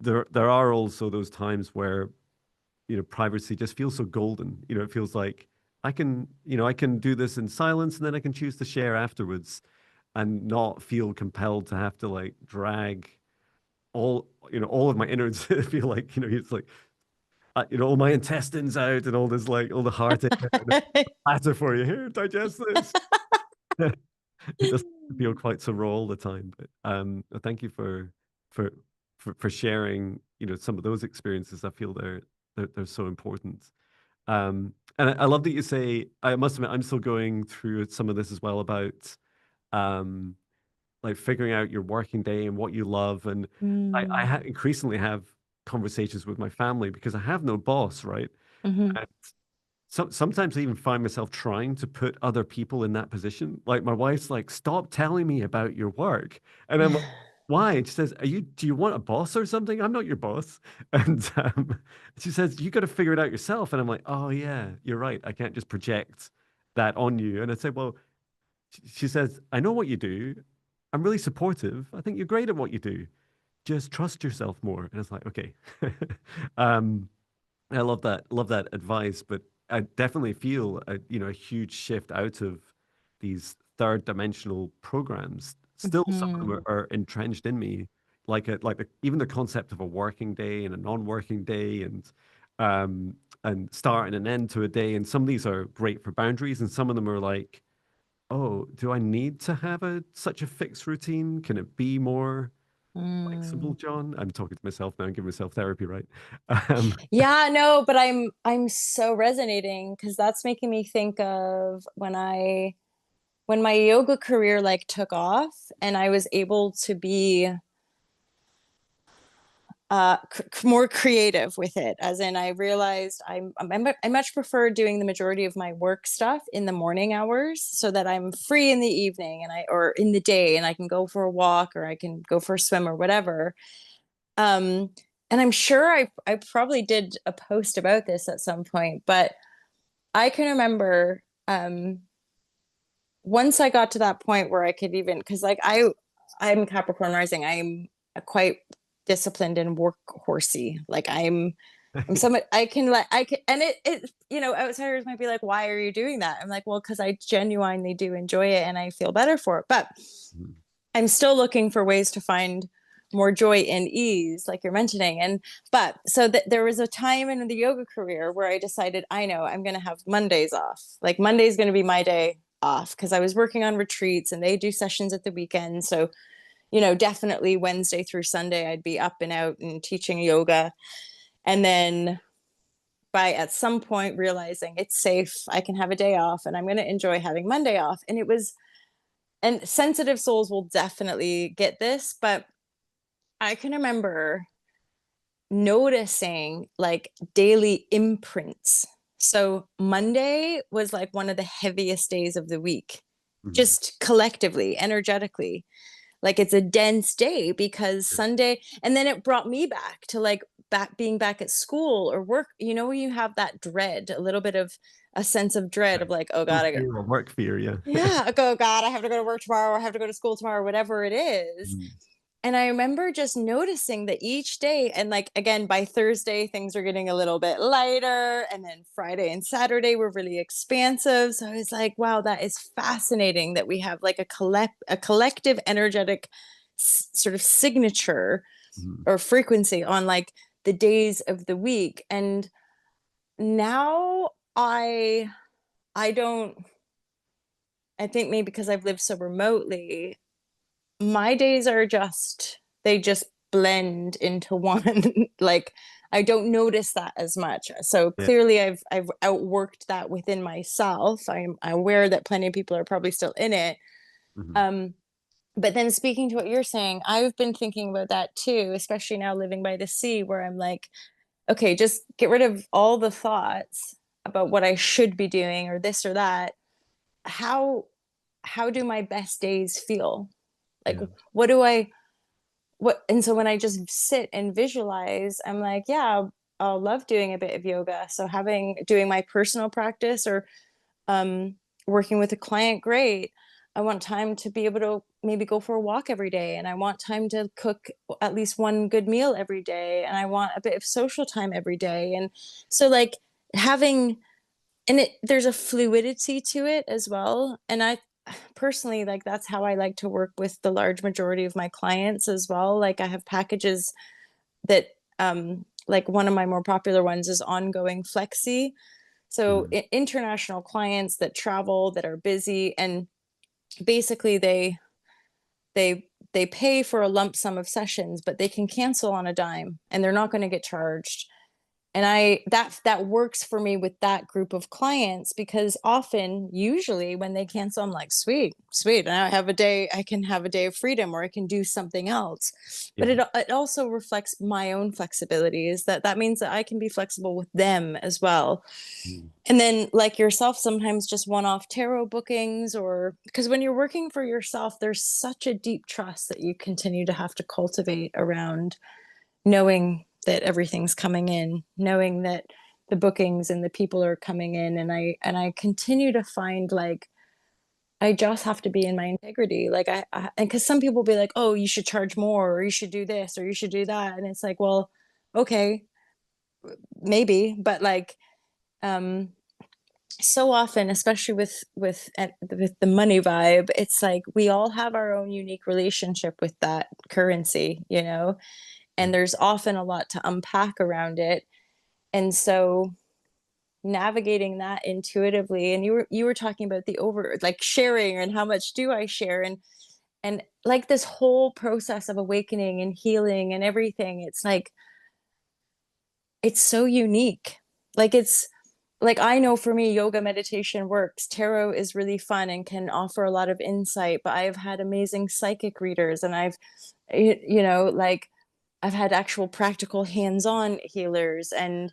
there are also those times where privacy just feels so golden. It feels like I can do this in silence, and then I can choose to share afterwards, and not feel compelled to have to like drag all of my innards. Feel like it's like all my intestines out, and all this, like all the heart in it, and platter for you here, digest this. It doesn't feel quite so raw all the time. But thank you for for sharing some of those experiences. I feel they're so important. And I love that you say, I must admit, I'm still going through some of this as well, about um like figuring out your working day and what you love. And Hmm. increasingly have conversations with my family, because I have no boss, right? Hmm. And sometimes I even find myself trying to put other people in that position. Like my wife's like, stop telling me about your work. And I'm like, why? And she says, do you want a boss or something? I'm not your boss. And she says, you got to figure it out yourself. And I'm like, oh yeah, you're right. I can't just project that on you. And I say, well, she says, I know what you do. I'm really supportive. I think you're great at what you do. Just trust yourself more. And it's like, okay. um, I love that advice, but I definitely feel a huge shift out of these third dimensional programs. Still, some of them Hmm. are entrenched in me, even the concept of a working day and a non-working day, and start and an end to a day. And some of these are great for boundaries, and some of them are like, oh, do I need to have such a fixed routine? Can it be more flexible, Hmm. John? I'm talking to myself now and giving myself therapy, right? Um, Yeah, no, but I'm so resonating, because that's making me think of when my yoga career like took off, and I was able to be more creative with it, as in I realized I much prefer doing the majority of my work stuff in the morning hours so that I'm free in the evening and I or in the day and I can go for a walk or I can go for a swim or whatever. um and I'm sure I probably did a post about this at some point, but I can remember once I got to that point where I could even, because like I'm Capricorn rising. I'm quite disciplined and workhorsey. Like I'm someone I can like I can, and it outsiders might be like, why are you doing that? I'm like, well, because I genuinely do enjoy it and I feel better for it. But Mhm. I'm still looking for ways to find more joy and ease, like you're mentioning. And but so that there was a time in the yoga career where I decided, I know I'm going to have Mondays off. Like Monday's going to be my day off because I was working on retreats and they do sessions at the weekend. So, definitely Wednesday through Sunday, I'd be up and out and teaching yoga. And then by at some point realizing it's safe, I can have a day off and I'm going to enjoy having Monday off. And it was, and sensitive souls will definitely get this, but I can remember noticing like daily imprints. So Monday was like one of the heaviest days of the week, Mhm. just collectively, energetically. Like it's a dense day because Yeah. Sunday, and then it brought me back to like being back at school or work. When you have that dread, a little bit of a sense of dread of like, oh School God, fear or work fear, yeah. yeah, oh God, I have to go to work tomorrow, or I have to go to school tomorrow, whatever it is. Mm. And I remember just noticing that each day, and like again, by Thursday, things are getting a little bit lighter. And then Friday and Saturday were really expansive. So I was like, wow, that is fascinating that we have like a collective energetic sort of signature Mhm. or frequency on like the days of the week. And now I don't, I think maybe because I've lived so remotely, my days are just they just blend into one. Like I don't notice that as much. So Yeah. clearly I've outworked that within myself. I'm aware that plenty of people are probably still in it. Mhm. um but then speaking to what you're saying, I've been thinking about that too, especially now living by the sea, where I'm like, okay, just get rid of all the thoughts about what I should be doing or this or that. How how do my best days feel? Like, Yeah. what do I what and so when I just sit and visualize, I'm like, yeah, I'll love doing a bit of yoga. So doing my personal practice or um working with a client, great. I want time to be able to maybe go for a walk every day, and I want time to cook at least one good meal every day, and I want a bit of social time every day. And so like having and it there's a fluidity to it as well. And I personally, like, that's how I like to work with the large majority of my clients as well. Like I have packages that like one of my more popular ones is ongoing flexi. So Mhm. international clients that travel, that are busy, and basically they pay for a lump sum of sessions, but they can cancel on a dime and they're not going to get charged. And that works for me with that group of clients, because often, usually when they cancel, I'm like, sweet, sweet, and I can have a day of freedom, or I can do something else. But Yeah. it also reflects my own flexibility, is that means that I can be flexible with them as well. Mm. And then, like yourself, sometimes just one-off tarot bookings, or because when you're working for yourself, there's such a deep trust that you continue to have to cultivate around knowing that everything's coming in, knowing that the bookings and the people are coming in. And I continue to find like I just have to be in my integrity. Like and because some people be like, oh, you should charge more, or you should do this, or you should do that. And it's like, well, okay, maybe, but like um so often, especially with the money vibe, it's like we all have our own unique relationship with that currency. Yeah. And there's often a lot to unpack around it. And so navigating that intuitively, and you were talking about the over, like, sharing, and how much do I share, and like this whole process of awakening and healing and everything, it's like it's so unique. Like it's like, I know for me, yoga, meditation works. Tarot is really fun and can offer a lot of insight, but I've had amazing psychic readers, and like I've had actual practical hands-on healers, and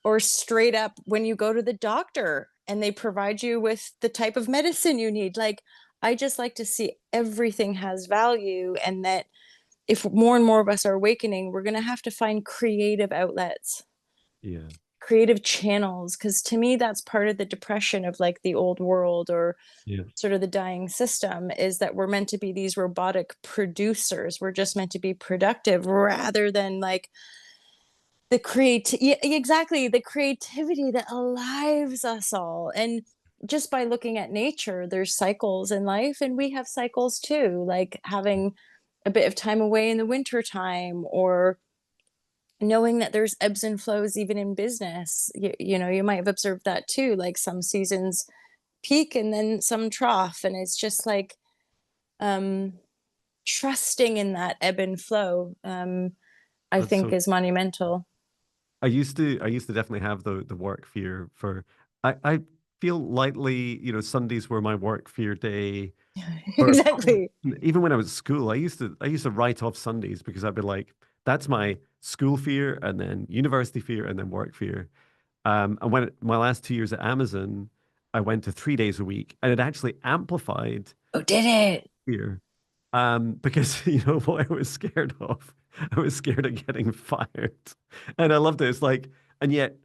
or straight up when you go to the doctor and they provide you with the type of medicine you need. Like, I just like to see everything has value, and that if more and more of us are awakening, we're going to have to find creative outlets, Yeah. creative channels, because to me that's part of the depression of like the old world, or Yeah. sort of the dying system, is that we're meant to be these robotic producers. We're just meant to be productive rather than like exactly, the creativity that alives us all. And just by looking at nature, there's cycles in life, and we have cycles too, like having a bit of time away in the winter time, or knowing that there's ebbs and flows even in business. You know, you might have observed that too, like some seasons peak and then some trough, and it's just like um trusting in that ebb and flow, I That's think so is monumental. I used to definitely have the work fear for I feel lightly, Sundays were my work fear day for probably Exactly. even when I was at school, I used to write off Sundays because I'd be like, that's my school fear and then university fear and then work fear. And when my last 2 years at Amazon, I went to 3 days a week and it actually amplified Oh, did it? fear. Because you know what I was scared of? I was scared of getting fired. And I loved it. It's like, and yet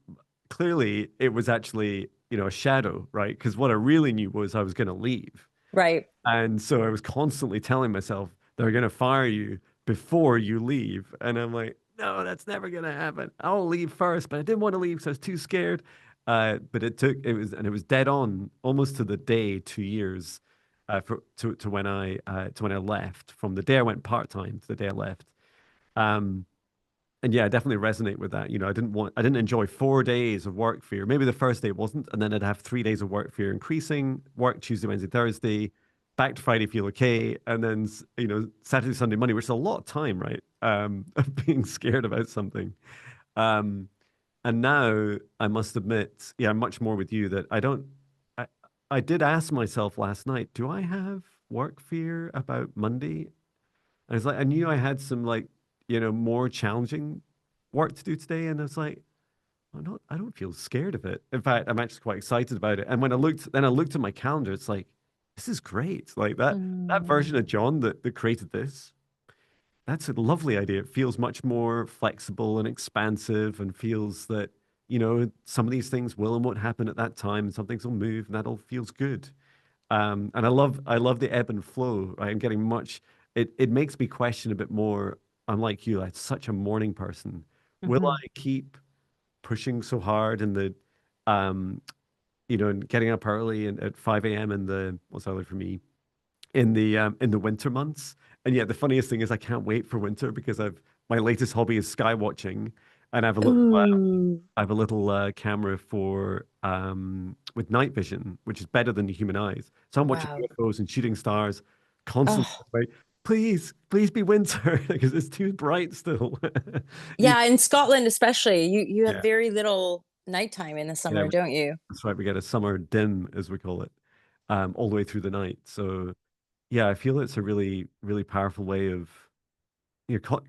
clearly it was actually, a shadow, right? Because what I really knew was I was going to leave. Right. And so I was constantly telling myself they're going to fire you before you leave. And I'm like, no, that's never going to happen. I'll leave first, but I didn't want to leave, so I was too scared. But it was dead on almost to the day, 2 years to when I left, from the day I went part time to the day I left. Um, and yeah, I definitely resonate with that. I didn't enjoy 4 days of work fear. Maybe the first day it wasn't, and then I'd have 3 days of work fear increasing, work Tuesday, Wednesday, Thursday, back to Friday, feel okay, and then Saturday, Sunday, Monday, which is a lot of time, right? Of being scared about something. Um, and now I must admit, yeah, I'm much more with you that I, I did ask myself last night, do I have work fear about Monday? I was like, I knew I had some like, more challenging work to do today. And I was like, I don't feel scared of it. In fact, I'm actually quite excited about it. And when I looked at my calendar, it's like, this is great. Like that Mm. version of John that created this, that's a lovely idea. It feels much more flexible and expansive and feels that, some of these things will and won't happen at that time. And some things will move and that all feels good. And I love the ebb and flow, right? I'm getting much, it makes me question a bit more. Unlike you, I'm such a morning person. Will Mhm. I keep pushing so hard in the, um, and getting up early and at 5 a.m. in the, what's early for me, in the winter months? And yet the funniest thing is I can't wait for winter because my latest hobby is sky watching, and Ooh. I have a little camera for with night vision, which is better than the human eyes. So I'm watching Wow. UFOs and shooting stars constantly. Oh, Like, please, please be winter because it's too bright still. You- yeah, in Scotland especially, you have yeah, very little nighttime in the yeah, summer, don't you? that's right. We get a summer dim, as we call it, all the way through the night. So yeah, I feel it's a really, really powerful way of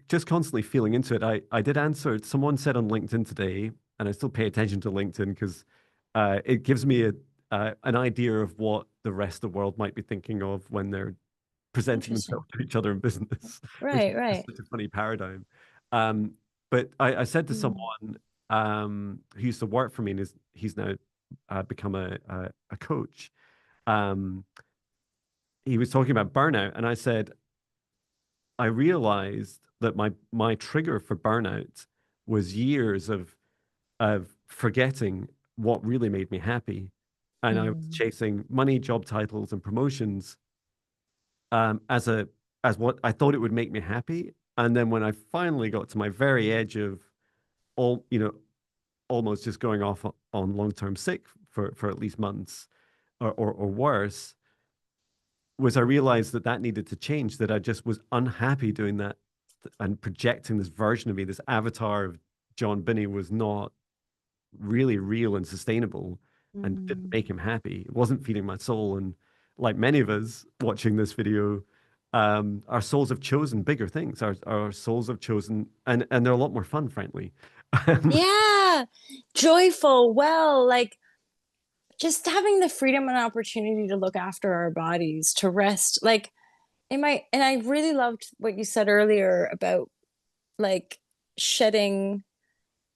just constantly feeling into it. I did answer. Someone said on LinkedIn today, and I still pay attention to LinkedIn because it gives me an idea of what the rest of the world might be thinking of when they're presenting Interesting. themselves to each other in business, which Right, is right. such a funny paradigm. Um, but I said to Mm. someone who used to work for me, and he's now become a coach. Um, he was talking about burnout, and I said, I realized that my trigger for burnout was years of forgetting what really made me happy. And I was Mm. chasing money, job titles, and promotions as what I thought it would make me happy. And then when I finally got to my very edge of all, almost just going off on long-term sick for at least months or worse, was I realized that needed to change, that I just was unhappy doing that and projecting this version of me, this avatar of John Binney was not really real and sustainable and didn't Mm. make him happy. It wasn't feeding my soul. And like many of us watching this video, our souls have chosen bigger things. Our souls have chosen, and they're a lot more fun, frankly. Yeah, joyful, well, like just having the freedom and opportunity to look after our bodies, to rest. Like and I really loved what you said earlier about like shedding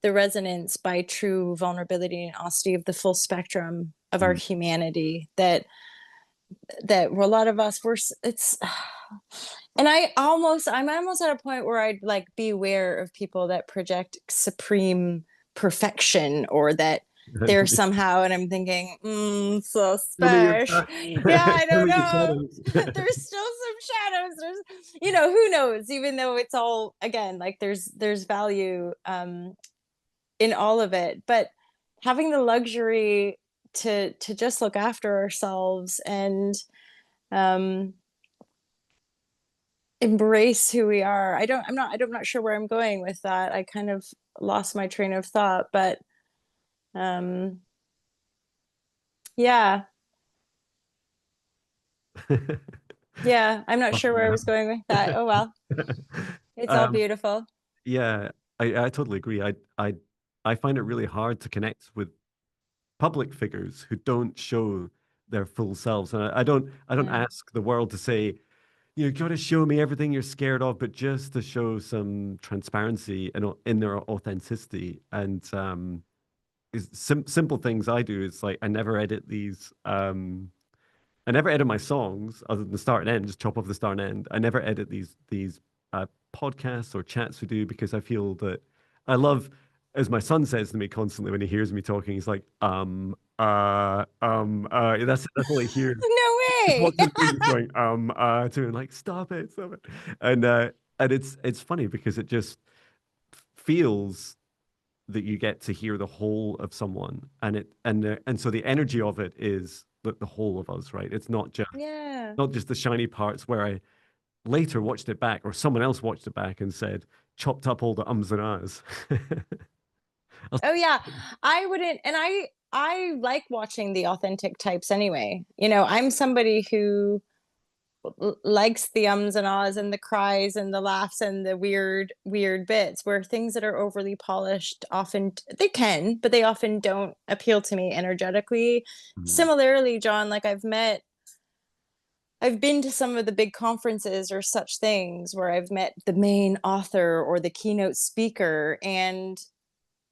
the resonance by true vulnerability and honesty of the full spectrum of our Mm. humanity, that a lot of us were it's and I'm almost at a point where I'd like be aware of people that project supreme perfection, or that they're somehow, and I'm thinking, so Show me your special. dark. Yeah, I Show don't me your know. shadows. There's still some shadows. There's, who knows? Even though it's all, again, like there's value in all of it, but having the luxury to just look after ourselves and um embrace who we are. I'm not sure where I'm going with that. I kind of lost my train of thought, but um yeah. Yeah, I'm not sure where I was going with that. Oh well. It's all Um, beautiful. yeah, I totally agree. I find it really hard to connect with public figures who don't show their full selves. And I don't Yeah. ask the world to say, you got to show me everything you're scared of, but just to show some transparency and in their authenticity. And simple things I do is like I never edit my songs other than the start and end, just chop off the start and end. I never edit these podcasts or chats we do because I feel that I love, as my son says to me constantly when he hears me talking, he's like, that's all he hears. No He way. talks to me just going, to me, like, stop it. And it's funny because it just feels that you get to hear the whole of someone, and so the energy of it is the whole of us, right? It's Yeah. not just the shiny parts where I later watched it back or someone else watched it back and said, chopped up all the ums and ahs. Oh yeah. I wouldn't, and I like watching the authentic types anyway. I'm somebody who likes the ums and ahs and the cries and the laughs and the weird bits, where things that are overly polished often they can, but they often don't appeal to me energetically. Mm. Similarly, John, like I've been to some of the big conferences or such things where I've met the main author or the keynote speaker, and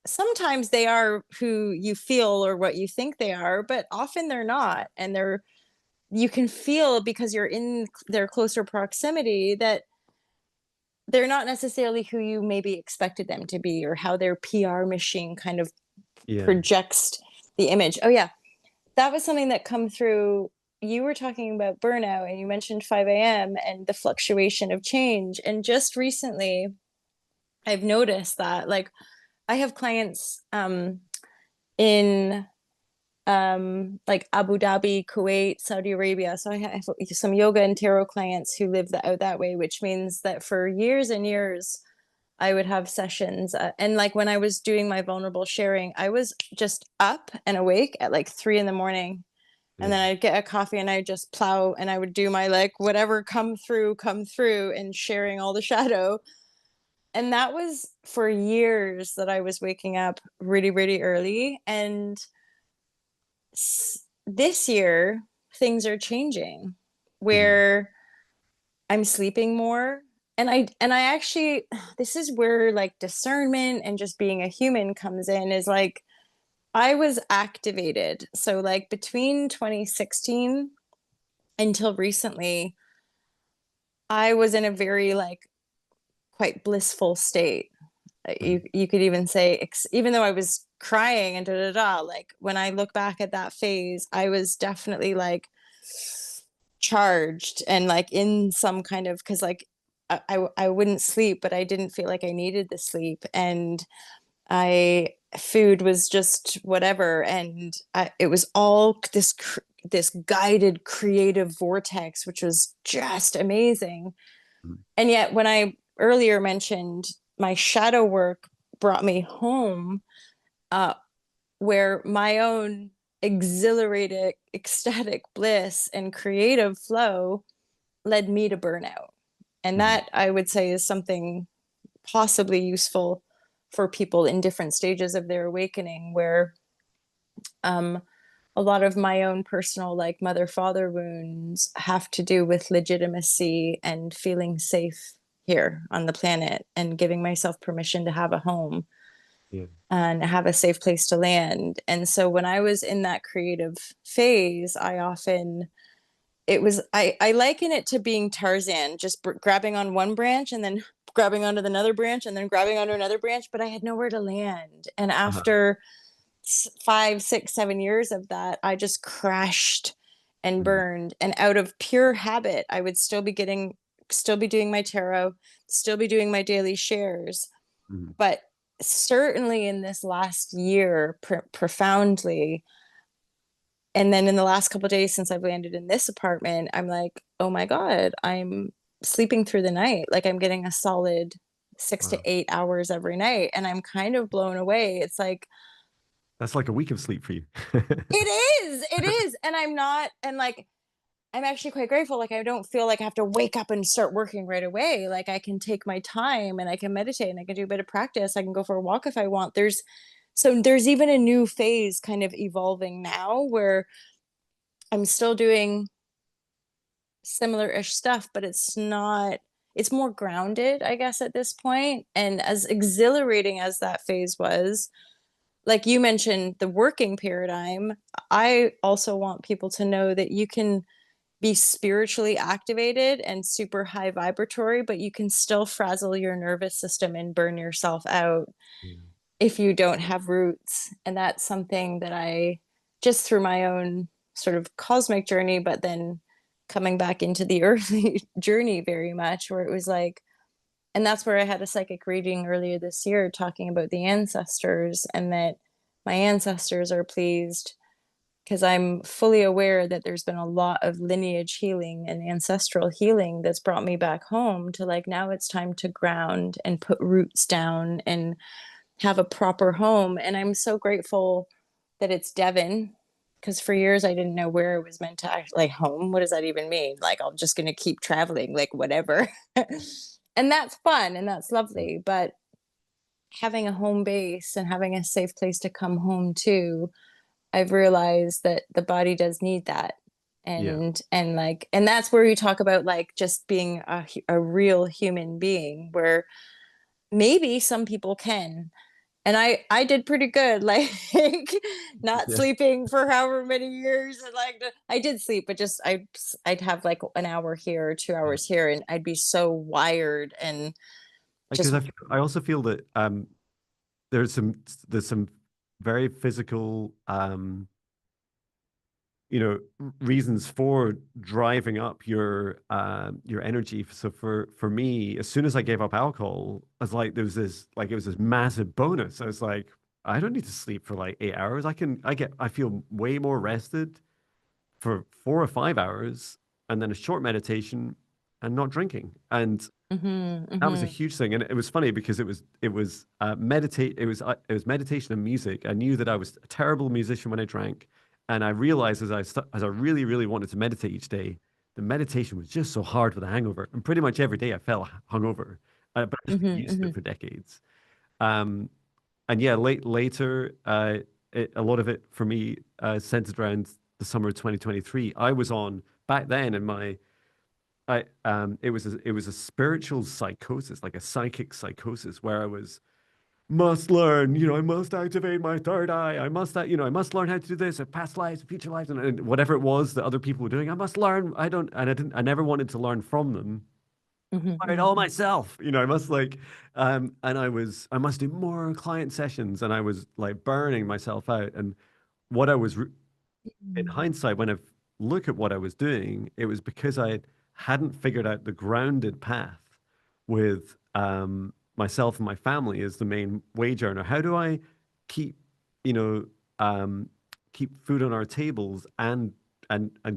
sometimes they are who you feel or what you think they are, but often they're not, and you can feel, because you're in their closer proximity, that they're not necessarily who you maybe expected them to be, or how their PR machine kind of Yeah. projects the image. Oh yeah, that was something that come through. You were talking about burnout and you mentioned 5 a.m. and the fluctuation of change. And just recently, I've noticed that, like, I have clients in like Abu Dhabi, Kuwait, Saudi Arabia. So I have some yoga and tarot clients who live out that way, which means that for years and years, I would have sessions. And like when I was doing my vulnerable sharing, I was just up and awake at like 3 in the morning. And Yeah. then I'd get a coffee and I'd just plow and I would do my like whatever come through, and sharing all the shadow. And that was for years that I was waking up really, really early. And this year, things are changing Mhm. where I'm sleeping more. And I actually, this is where like discernment and just being a human comes in, is like I was activated. So like between 2016 until recently, I was in a very like quite blissful state. You could even say, even though I was crying and da da da, like when I look back at that phase, I was definitely like charged and like in some kind of, because like I wouldn't sleep, but I didn't feel like I needed the sleep, and I food was just whatever, and it was all this guided creative vortex, which was just amazing. Mhm. And yet, when I earlier mentioned my shadow work brought me home, uh, where my own exhilarated, ecstatic bliss and creative flow led me to burnout. And Mhm. that I would say is something possibly useful for people in different stages of their awakening, where um, a lot of my own personal, like mother father wounds, have to do with legitimacy and feeling safe here on the planet and giving myself permission to have a home Yeah. and have a safe place to land. And so when I was in that creative phase, I often it was I liken it to being Tarzan, just grabbing on one branch and then grabbing onto another branch and then grabbing onto another branch, but I had nowhere to land. And Uh-huh. after 5, 6, 7 years of that, I just crashed and Mhm. burned. And out of pure habit, I would still be doing my tarot, still be doing my daily shares. Mhm. But certainly in this last year, profoundly, and then in the last couple days since I've landed in this apartment, I'm like, oh my God, I'm sleeping through the night. Like I'm getting a solid six to Wow. eight hours every night. And I'm kind of blown away. It's like, That's like a week of sleep for you. it is. And I'm not, and like, I'm actually quite grateful. Like, I don't feel like I have to wake up and start working right away. Like, I can take my time and I can meditate and I can do a bit of practice. I can go for a walk if I want. There's even a new phase kind of evolving now where I'm still doing similar-ish stuff, but it's more grounded, I guess, at this point. And as exhilarating as that phase was, like you mentioned, the working paradigm, I also want people to know that you can be spiritually activated and super high vibratory, but you can still frazzle your nervous system and burn yourself out Yeah. if you don't have roots. And that's something that I just through my own sort of cosmic journey, but then coming back into the early journey very much, where it was like, and that's where I had a psychic reading earlier this year talking about the ancestors and that my ancestors are pleased because I'm fully aware that there's been a lot of lineage healing and ancestral healing that's brought me back home to like now it's time to ground and put roots down and have a proper home. And I'm so grateful that it's Devon because for years I didn't know where it was meant to act like home. What does that even mean? Like I'm just going to keep traveling, like whatever. And that's fun and that's lovely. But having a home base and having a safe place to come home to, I've realized that the body does need that. Yeah. And like, and that's where you talk about like just being a real human being where maybe some people can, and I did pretty good, like not Yeah. sleeping for however many years, and like I did sleep, but just I'd have like an hour here or 2 hours here, and I'd be so wired and Because just I also feel that there's some there's some very physical reasons for driving up your energy. So for me, as soon as I gave up alcohol, I was like it was this massive bonus. I was like, I don't need to sleep for like 8 hours. I feel way more rested for 4 or 5 hours, and then a short meditation and not drinking. And mhm, that was a mhm, huge thing. And it was funny because it was meditation and music. I knew that I was a terrible musician when I drank, and I realized as I really really wanted to meditate each day, the meditation was just so hard with a hangover. And pretty much every day I felt hungover, but I just got mhm, used to it mhm, for decades. Um, and yeah, later, a lot of it for me centered around the summer of 2023. I was on back then in my it was a spiritual psychosis, like a psychic psychosis, where I was must learn, I must activate my third eye. I must learn how to do this, past lives, future lives, and whatever it was that other people were doing. I must learn. I never wanted to learn from them. mhm, Learn it mhm, all myself. I must and I must do more client sessions, and I was like burning myself out. And what I was in mhm, hindsight, when I look at what I was doing, it was because I hadn't figured out the grounded path with myself and my family as the main wage earner. How do I keep, you know, um, keep food on our tables and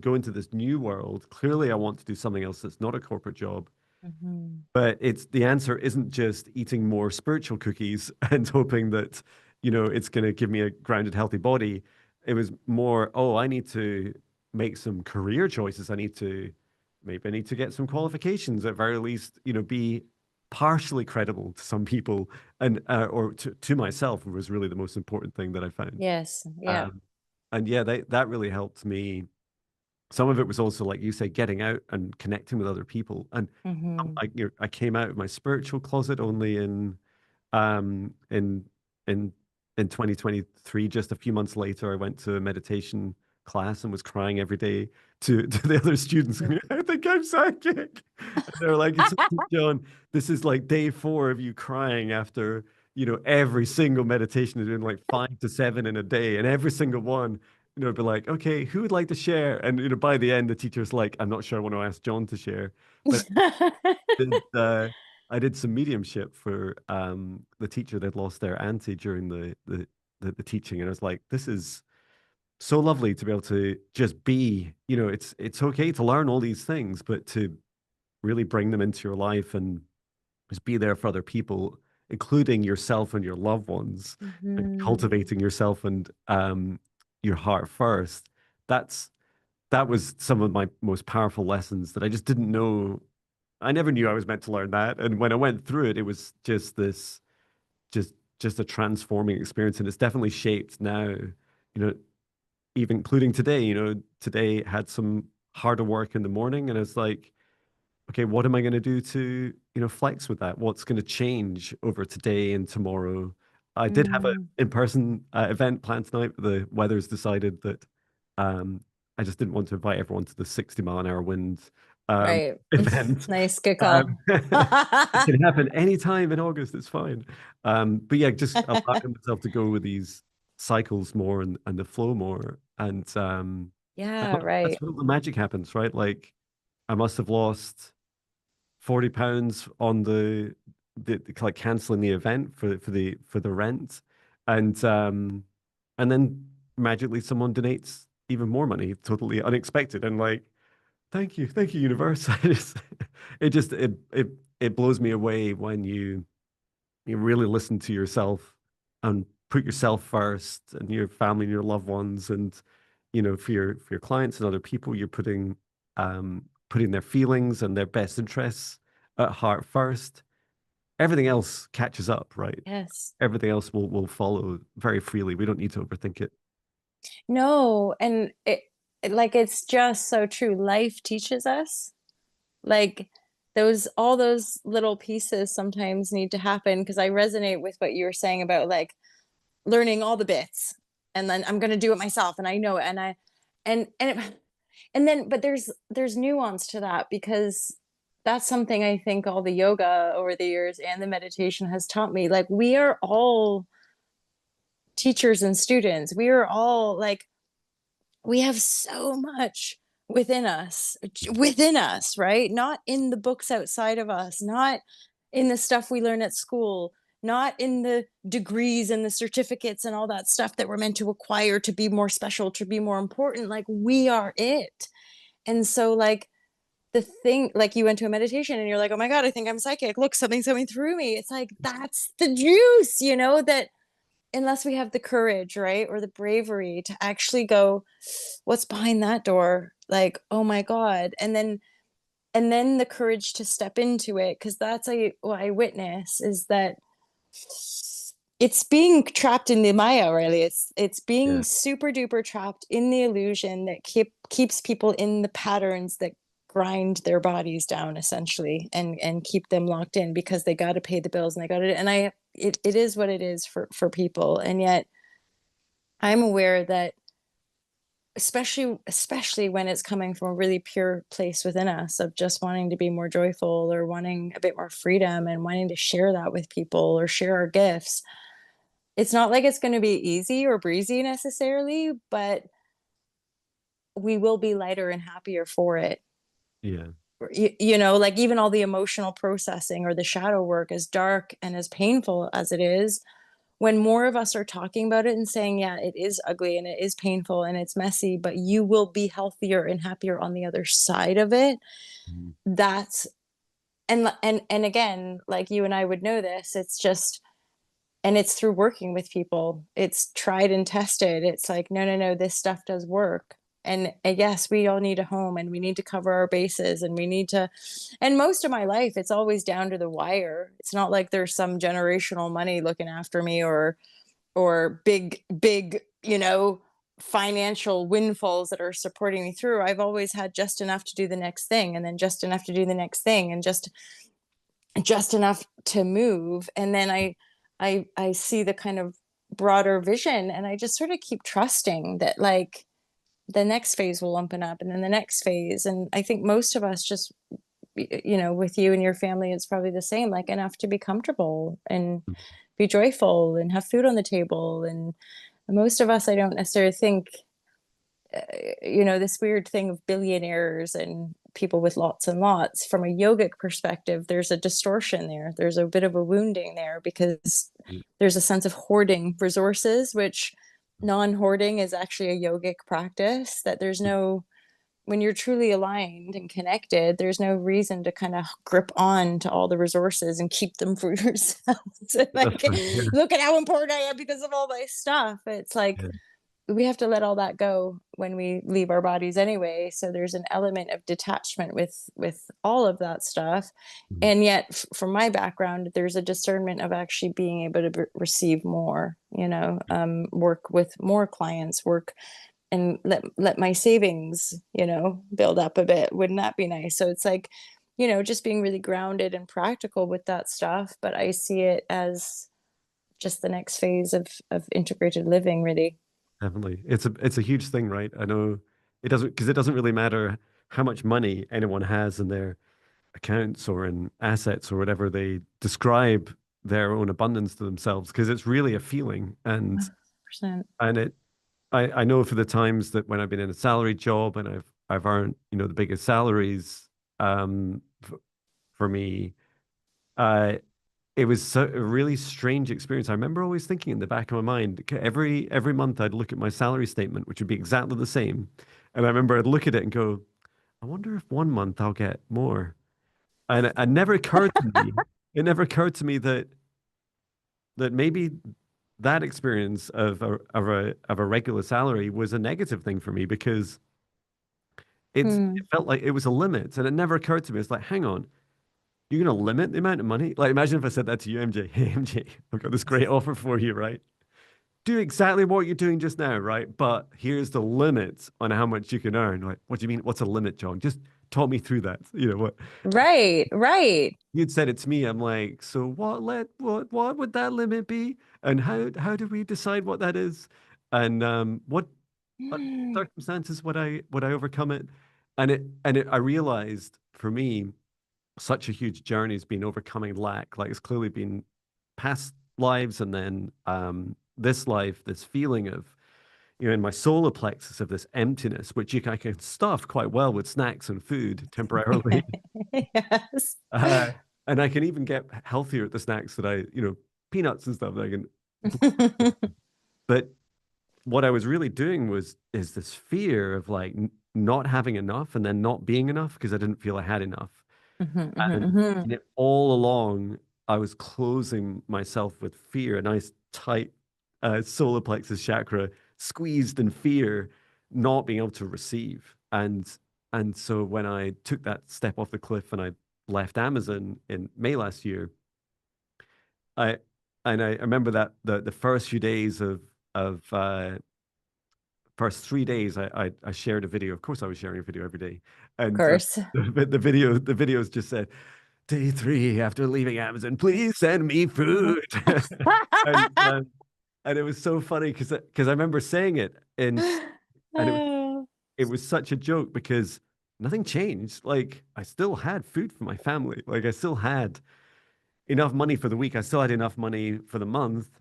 go into this new world? Clearly, I want to do something else that's not a corporate job. mhm, But it's the answer isn't just eating more spiritual cookies and hoping that, it's going to give me a grounded, healthy body. It was more, oh, I need to make some career choices. I need to maybe I need to get some qualifications at very least, be partially credible to some people, and or to myself was really the most important thing that I found. Yes. Yeah. Um, and yeah, that really helped me. Some of it was also, like you say, getting out and connecting with other people. And Hmm. I came out of my spiritual closet only um, in in in 2023. Just a few months later, I went to a meditation class and was crying every day to the other students. I think I'm psychic. And they're like, "It's okay, John. This is like day 4 of you crying after." Every single meditation is doing like 5 to 7 in a day, and every single one, be like, okay, who would like to share? And by the end, the teacher's like, I'm not sure I want to ask John to share. But did, I did some mediumship for the teacher that lost their auntie during the teaching, and I was like, this is so lovely to be able to just be. It's okay to learn all these things, but to really bring them into your life and just be there for other people, including yourself and your loved ones, and Hmm. cultivating yourself and your heart first. That's that was some of my most powerful lessons that I just didn't know. I never knew I was meant to learn that. And when I went through it, it was just this, just a transforming experience. And it's definitely shaped now, even including today, today had some harder work in the morning. And it's like, okay, what am I going to do to, flex with that? What's going to change over today and tomorrow? I did have an Mm. in-person event planned tonight, but the weather's decided that um, I just didn't want to invite everyone to the 60-mile-an-hour wind um, Right. event. Nice. Good call. It can happen anytime in August. It's fine. But yeah, just allowing myself to go with these cycles more and the flow more. And Yeah, that's right. where the magic happens, right? Like I must have lost 40 pounds on the like canceling the event for the rent, and then magically someone donates even more money, totally unexpected, and like, thank you, universe. It just it blows me away when you really listen to yourself and put yourself first, and your family and your loved ones, and for your clients and other people, you're putting their feelings and their best interests at heart first. Everything else catches up, right? Yes. Everything else will follow very freely. We don't need to overthink it. No, and like it's just so true. Life teaches us. Like those all those little pieces sometimes need to happen because I resonate with what you were saying about like learning all the bits and then I'm going to do it myself and I know it and then but there's nuance to that because that's something I think all the yoga over the years and the meditation has taught me. Like we are all teachers and students. We are all like we have so much within us, right? Not in the books outside of us, not in the stuff we learn at school, not in the degrees and the certificates and all that stuff that we're meant to acquire to be more special, to be more important. Like we are it. And so like the thing, like you went to a meditation and you're like, oh my God, I think I'm psychic. Look, something's coming through me. It's like that's the juice, that unless we have the courage, right? Or the bravery to actually go, what's behind that door? Like, oh my God. And then the courage to step into it. Cause that's what I witness is that it's being trapped in the Maya, really. It's being Yeah. super duper trapped in the illusion that keeps people in the patterns that grind their bodies down essentially and keep them locked in because they got to pay the bills and they got to and I it is what it is for people. And yet I'm aware that especially when it's coming from a really pure place within us of just wanting to be more joyful or wanting a bit more freedom and wanting to share that with people or share our gifts, it's not like it's going to be easy or breezy necessarily, but we will be lighter and happier for it. Yeah. Like even all the emotional processing or the shadow work, as dark and as painful as it is, when more of us are talking about it and saying, yeah, it is ugly and it is painful and it's messy, but you will be healthier and happier on the other side of it. Mhm. That's and again, like you and I would know this, it's just and it's through working with people. It's tried and tested. It's like, no, no, no, this stuff does work. And yes, we all need a home, and we need to cover our bases, and we need to, and most of my life it's always down to the wire. It's not like there's some generational money looking after me, or big, financial windfalls that are supporting me through. I've always had just enough to do the next thing, and then just enough to do the next thing, and just enough to move. And then I see the kind of broader vision, and I just sort of keep trusting that, like, the next phase will open up, and then the next phase. And I think most of us just, with you and your family, it's probably the same, like enough to be comfortable and be joyful and have food on the table. And most of us, I don't necessarily think, this weird thing of billionaires and people with lots and lots. From a yogic perspective, there's a distortion there. There's a bit of a wounding there, because there's a sense of hoarding resources, which non-hoarding is actually a yogic practice. That there's no, when you're truly aligned and connected, there's no reason to kind of grip on to all the resources and keep them for yourself. So, like, That's right. Yeah. look at how important I am because of all my stuff. It's like Yeah. we have to let all that go when we leave our bodies anyway. So there's an element of detachment with all of that stuff. Mhm. And yet, from my background, there's a discernment of actually being able to receive more, work with more clients, work, and let my savings, build up a bit. Wouldn't that be nice? So it's like, just being really grounded and practical with that stuff. But I see it as just the next phase of integrated living, really. Definitely. It's a huge thing, right? I know it doesn't really matter how much money anyone has in their accounts or in assets or whatever they describe their own abundance to themselves, because it's really a feeling. Percent. And I know for the times that when I've been in a salaried job and I've earned, the biggest salaries, f for me, uh it was a really strange experience. I remember always thinking in the back of my mind, every month I'd look at my salary statement, which would be exactly the same. And I remember I'd look at it and go, I wonder if one month I'll get more. And it never occurred to me. It never occurred to me that maybe that experience of a regular salary was a negative thing for me, because it Hmm. felt like it was a limit. And it never occurred to me. It's like, hang on, you're going to limit the amount of money? Like, imagine if I said that to you, MJ. Hey, MJ, I've got this great offer for you, right? Do exactly what you're doing just now, right? But here's the limit on how much you can earn. Like, what do you mean? What's a limit, John? Just talk me through that. You know what? Right, right. You'd said it to me. I'm like, so what would that limit be? And how do we decide what that is? And what circumstances would I overcome it? And I realized, for me, such a huge journey has been overcoming lack. Like, it's clearly been past lives, and then this life, this feeling of, in my solar plexus, of this emptiness, which I can stuff quite well with snacks and food temporarily. Yes. Uh, and I can even get healthier at the snacks that peanuts and stuff that I can. But what I was really doing is this fear of, like, not having enough and then not being enough because I didn't feel I had enough. Mhm, And, mhm, mhm. all along, I was closing myself with fear, a nice tight solar plexus chakra, squeezed in fear, not being able to receive. And so when I took that step off the cliff and I left Amazon in May last year, I I remember that the first few days of first 3 days, I shared a video. Of course, I was sharing a video every day, Of and course. the videos just said, Day 3 after leaving Amazon, please send me food. And and it was so funny because I remember saying it, and Oh. it was such a joke because nothing changed. Like, I still had food for my family. Like, I still had enough money for the week. I still had enough money for the month.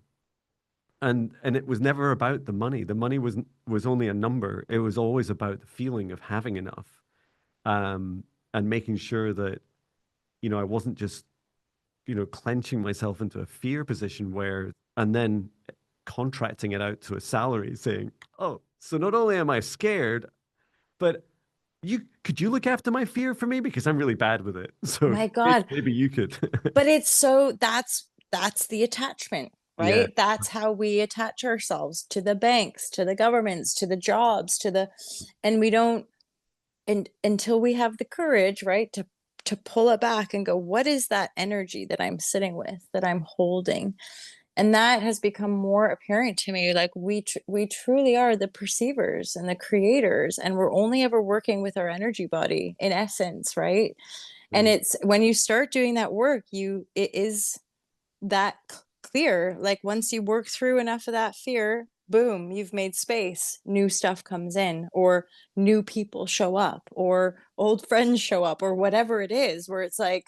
And it was never about the money. The money was only a number. It was always about the feeling of having enough. And making sure that, I wasn't just, clenching myself into a fear position and then contracting it out to a salary saying, oh, so not only am I scared, but could you look after my fear for me? Because I'm really bad with it. So My maybe, God. maybe you could. But it's so, that's the attachment. Yeah. right? That's how we attach ourselves to the banks, to the governments, to the jobs, and we don't, and until we have the courage, right, to pull it back and go, what is that energy that I'm sitting with, that I'm holding? And that has become more apparent to me. Like we truly are the perceivers and the creators, and we're only ever working with our energy body in essence, right? And Mm. it's when you start doing that work, it is that clear. Like once you work through enough of that fear, boom, you've made space. New stuff comes in, or new people show up, or old friends show up, or whatever it is, where it's like,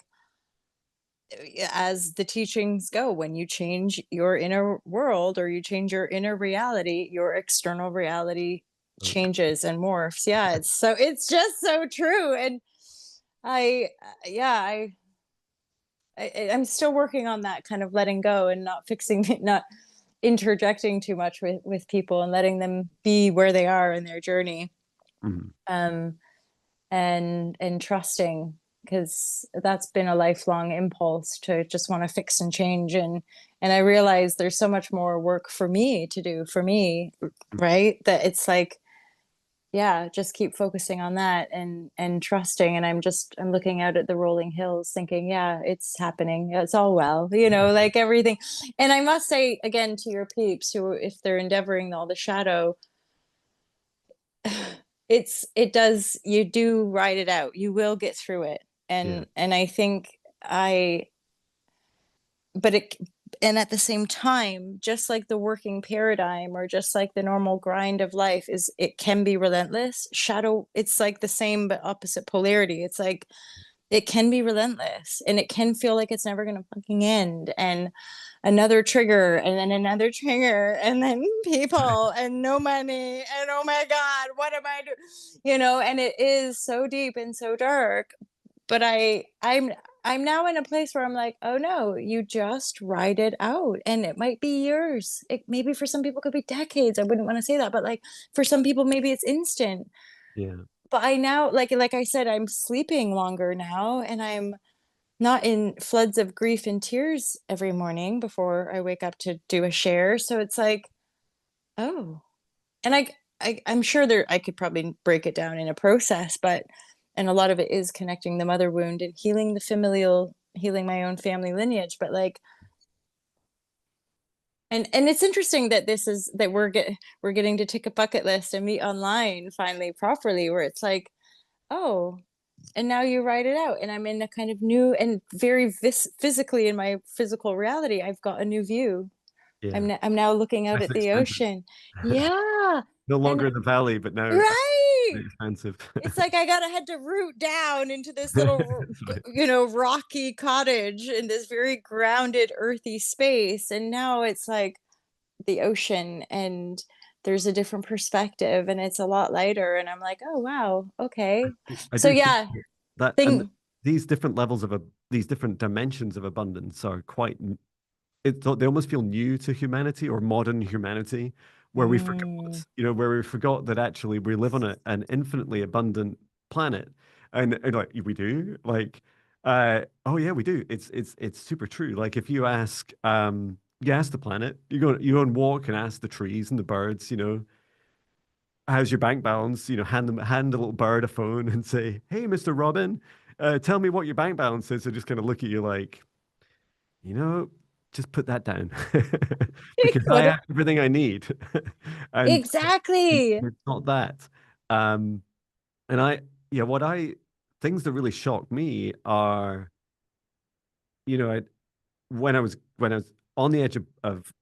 as the teachings go, when you change your inner world or you change your inner reality, your external reality Oh, changes and morphs. Yeah, it's just so true. And I yeah, I'm still working on that, kind of letting go and not fixing not interjecting too much with people, and letting them be where they are in their journey. mhm. Um and trusting, because that's been a lifelong impulse to just want to fix and change. And I realize there's so much more work for me to do, for me, right? That it's like, yeah, just keep focusing on that and trusting. And I'm looking out at the rolling hills thinking, yeah, it's happening, it's all well, like everything. And I must say again, to your peeps, who, if they're endeavoring all the shadow, it does, you do ride it out, you will get through it. Yeah. And I think I but it and at the same time, just like the working paradigm, or just like the normal grind of life, is it can be relentless. Shadow, it's like the same but opposite polarity. It's like it can be relentless, and it can feel like it's never gonna fucking end. And another trigger, and then another trigger, and then people, and no money, and oh my god, what am I doing? And it is so deep and so dark. But I'm now in a place where I'm like, oh no, you just ride it out, and it might be years. It maybe for some people could be decades. I wouldn't want to say that, but like for some people maybe it's instant. Yeah. But I now, like I said, I'm sleeping longer now, and I'm not in floods of grief and tears every morning before I wake up to do a share. So it's like, oh, and I'm sure I could probably break it down in a process, but and a lot of it is connecting the mother wound and healing the familial, healing my own family lineage. But like, and it's interesting that this is that we're getting to tick a bucket list and meet online finally properly, where it's like, oh, and now you write it out, and I'm in a kind of new and very physically, in my physical reality, I've got a new view. Yeah. I'm now looking out Less at the expensive. ocean. Yeah. No And longer in the valley, but now right, expensive. it's like I gotta head to root down into this little, That's right. rocky cottage in this very grounded, earthy space. And now it's like the ocean, and there's a different perspective, and it's a lot lighter. And I'm like, oh wow, okay. I So do think yeah, that, and thing. these different levels of these different dimensions of abundance are quite, they almost feel new to humanity or modern humanity, where we forgot, Mm, where we forgot that actually we live on an infinitely abundant planet. And like we do, like, oh yeah, we do. It's super true. Like if you ask the planet, you go and walk and ask the trees and the birds, how's your bank balance? Hand a little bird a phone and say, hey, Mr. Robin, tell me what your bank balance is. So just kind of look at you like, you know, just put that down because I what have everything I need. and exactly. it's not that. Um, and yeah, things that really shock me are, you know, I, when I was on the edge of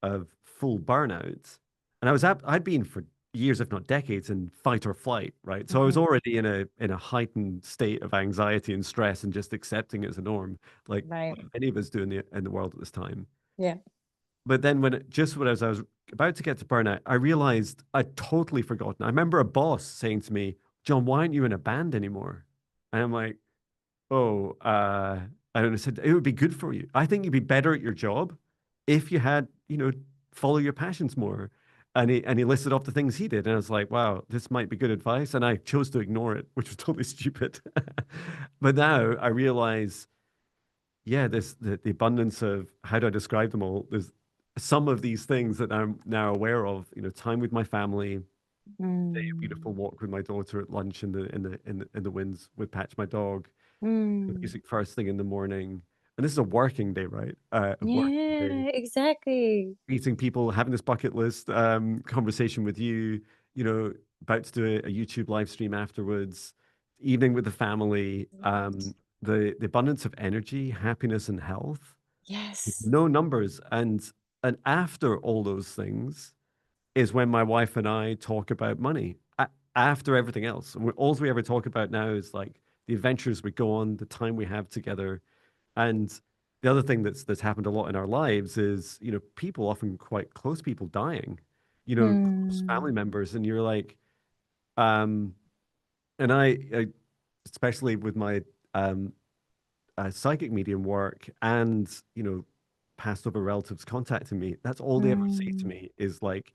full burnout, and I'd been for years, if not decades, in fight or flight, right? So I was Mhm. already in a heightened state of anxiety and stress, and just accepting it as a norm, like Right. any of us do in the world at this time. Yeah. But then as I was about to get to burnout, I realized I'd totally forgotten. I remember a boss saying to me, "John, why aren't you in a band anymore?" And I'm like, "Oh, and I said it would be good for you. I think you'd be better at your job if you had, follow your passions more." And he listed off the things he did, and I was like, "Wow, this might be good advice." And I chose to ignore it, which was totally stupid. But now I realize, yeah, the abundance of, how do I describe them all? There's some of these things that I'm now aware of, time with my family, a beautiful Mm. walk with my daughter at lunch in the winds with Patch, my dog, the Mm. music first thing in the morning. And this is a working day, right? A working day. Yeah, exactly. Meeting people, having this bucket list conversation with you, you know, about to do a YouTube live stream afterwards, evening with the family, the abundance of energy, happiness, and health, Yes. no numbers. And after all those things is when my wife and I talk about money. After everything else, all we ever talk about now is like the adventures we go on, the time we have together, and the other thing that's happened a lot in our lives is, people, often quite close people, dying, close family Mm. members, and you're like, um, and I especially with my um, psychic medium work, and passed over relatives contacting me, that's all they ever say to Mm. me is like,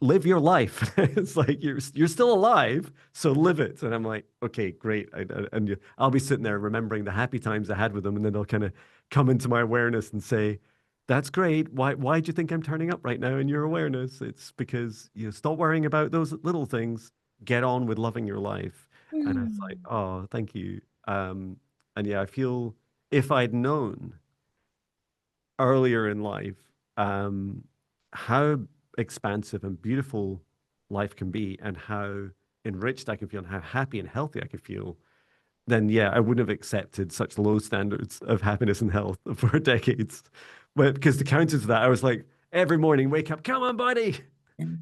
live your life. It's like you're still alive, so live it. And I'm like, okay, great. And I'll be sitting there remembering the happy times I had with them, and then they'll kind of come into my awareness and say, "That's great. Why do you think I'm turning up right now in your awareness? It's because you stop worrying about those little things. Get on with loving your life." And I was like, Mm. "Oh, thank you." And yeah, I feel if I'd known earlier in life, how expansive and beautiful life can be, and how enriched I can feel, and how happy and healthy I can feel, then yeah, I wouldn't have accepted such low standards of happiness and health for decades. But because the counter to that, I was like, every morning, wake up, come on, buddy.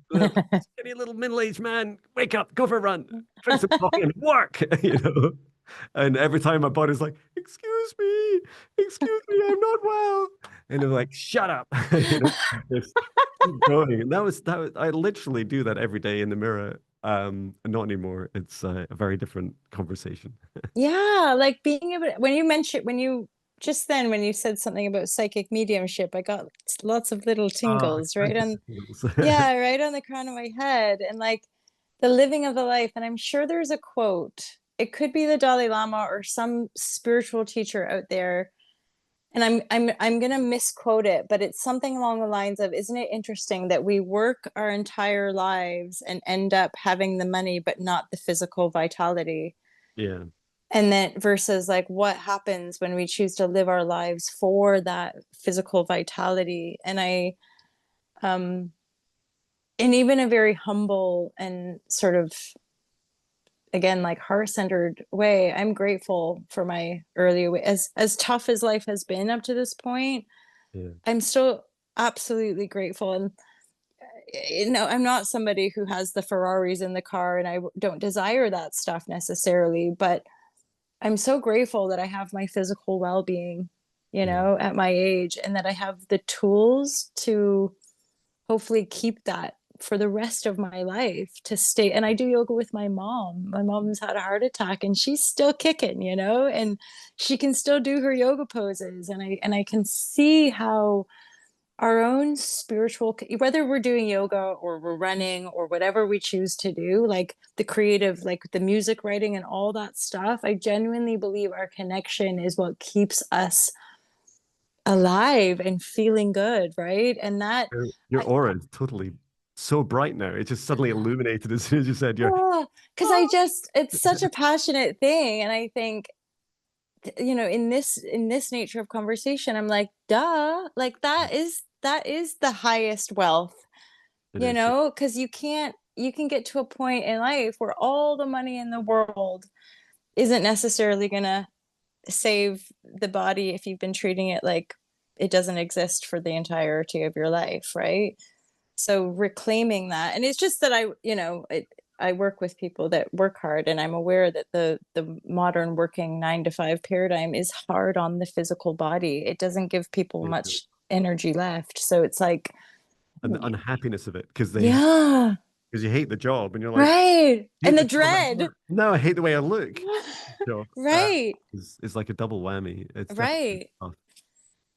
The skinny little middle-aged man, wake up, go for a run, drink some coffee and work, And every time my body's like, excuse me, I'm not well. And they're like, shut up. Just keep going. And I literally do that every day in the mirror. Not anymore. It's a very different conversation. Yeah, like being able when you mentioned when you just then when you said something about psychic mediumship, I got lots of little Oh, tingles right thank on, you. yeah, right on the crown of my head, and like the living of the life. And I'm sure there's a quote. It could be the Dalai Lama or some spiritual teacher out there, and I'm gonna misquote it, but it's something along the lines of, "Isn't it interesting that we work our entire lives and end up having the money but not the physical vitality?" Yeah. And then versus like what happens when we choose to live our lives for that physical vitality. And I in even a very humble and sort of, again, like heart-centered way, I'm grateful for my early way. As tough as life has been up to this point, Yeah. I'm still absolutely grateful. And I'm not somebody who has the Ferraris in the car, and I don't desire that stuff necessarily, but I'm so grateful that I have my physical well-being, Yeah. at my age, and that I have the tools to hopefully keep that for the rest of my life, to stay. And I do yoga with my mom. My mom's had a heart attack and she's still kicking, and she can still do her yoga poses, and I can see how our own spiritual, whether we're doing yoga or we're running or whatever we choose to do, like the creative, like the music writing and all that stuff, I genuinely believe our connection is what keeps us alive and feeling good, right? And that Your I aura is totally so bright now. It just suddenly illuminated as soon as you said you're. oh, because I "Oh." just, it's such a passionate thing. And I think, in this nature of conversation, I'm like, duh, like that is the highest wealth, It is. Yeah. because you can get to a point in life where all the money in the world isn't necessarily gonna save the body if you've been treating it like it doesn't exist for the entirety of your life, right? So reclaiming that, and it's just that I work with people that work hard, and I'm aware that the modern working 9 to 5 paradigm is hard on the physical body. It doesn't give people Yeah. much energy left. So it's like, And the unhappiness of it, yeah, because you hate the job, and you're like, right. hate And the the job at dread, work. No, I hate the way I look. So right, is like a double whammy. It's definitely right. tough.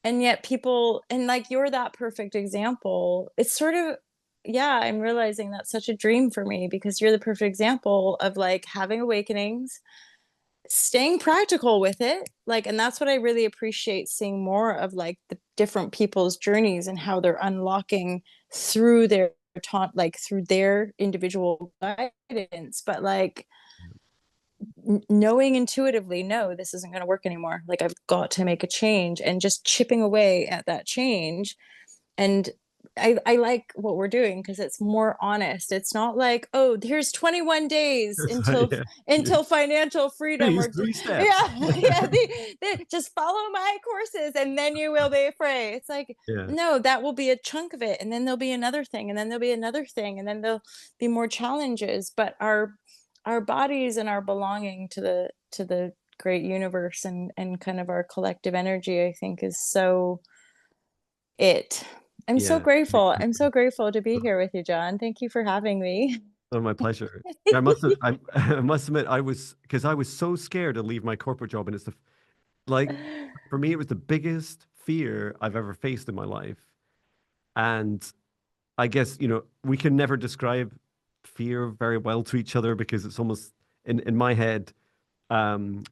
And yet people, and like you're that perfect example. It's sort of, yeah, I'm realizing that's such a dream for me, because you're the perfect example of like having awakenings, staying practical with it, like, and that's what I really appreciate, seeing more of like the different people's journeys and how they're unlocking through their taunt, like through their individual guidance, but like knowing intuitively, no, this isn't going to work anymore, like I've got to make a change, and just chipping away at that change. And I like what we're doing because it's more honest. It's not like, oh, here's 21 days It's like, yeah, yeah. financial freedom, Here's or three steps. yeah, yeah, just follow my courses and then you will be free. It's like, Yeah, no, that will be a chunk of it, and then there'll be another thing, and then there'll be another thing, and then there'll be more challenges. But our bodies and our belonging to the great universe, and kind of our collective energy, I think, is so it. I'm so yeah. grateful. I'm so grateful to be here with you, John. Thank you for having me. Oh, my pleasure. I must have, I must admit, because I was so scared to leave my corporate job, and it's like, for me, it was the biggest fear I've ever faced in my life. And I guess, we can never describe fear very well to each other because it's almost in my head, um,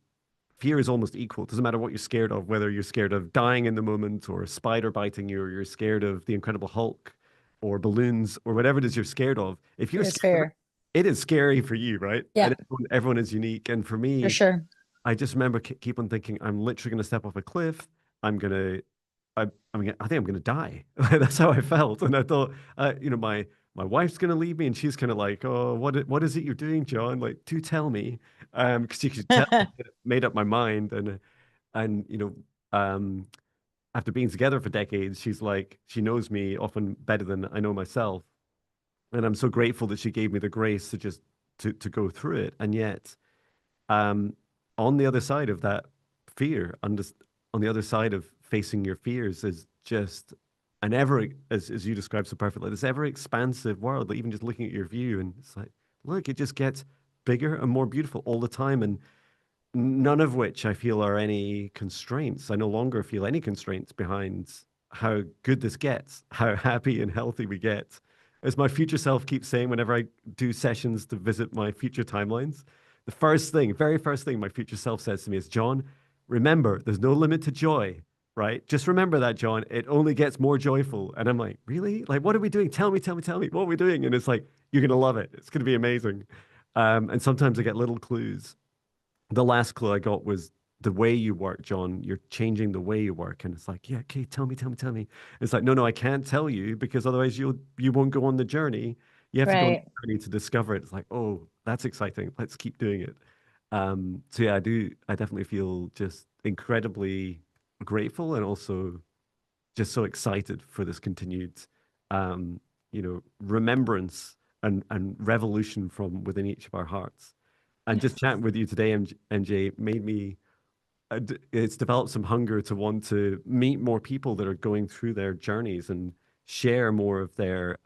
fear is almost equal. It doesn't matter what you're scared of, whether you're scared of dying in the moment or a spider biting you, or you're scared of the Incredible Hulk or balloons or whatever it is you're scared of. If you're It's scared of it, fair. it is scary for you, right? Yeah, And everyone is unique. And for for me, sure. I just remember keep on thinking, I'm literally going to step off a cliff. I'm going to I think I'm going to die. That's how I felt. And I thought, my wife's going to leave me, and she's kind of like, oh, what is it you're doing, John? Like, do tell me. Because you could tell I made up my mind. And after being together for decades, she's like, she knows me often better than I know myself. And I'm so grateful that she gave me the grace to just to go through it. And yet, um, on the other side of that fear, on the other side of facing your fears is just an ever, as you described so perfectly, this ever expansive world. Like, even just looking at your view, and it's like, look, it just gets bigger and more beautiful all the time. And none of which I feel are any constraints. I no longer feel any constraints behind how good this gets, how happy and healthy we get. As my future self keeps saying whenever I do sessions to visit my future timelines, the first thing, very first thing my future self says to me is, John, remember, there's no limit to joy, right? Just remember that, John. It only gets more joyful. And I'm like, really? Like, what are we doing? Tell me, tell me, tell me. What are we doing? And it's like, you're going to love it. It's going to be amazing. And sometimes I get little clues. The last clue I got was the way you work, John. You're changing the way you work. And it's like, yeah, okay, tell me, tell me, tell me. It's like, no, no, I can't tell you because otherwise you won't go on the journey. You have to go on Right. the journey to discover it. It's like, oh, that's exciting. Let's keep doing it. So yeah, I definitely feel just incredibly grateful, and also just so excited for this continued remembrance and revolution from within each of our hearts. And just Yes. chatting with you today, MJ, made me, it's developed some hunger to want to meet more people that are going through their journeys and share more of their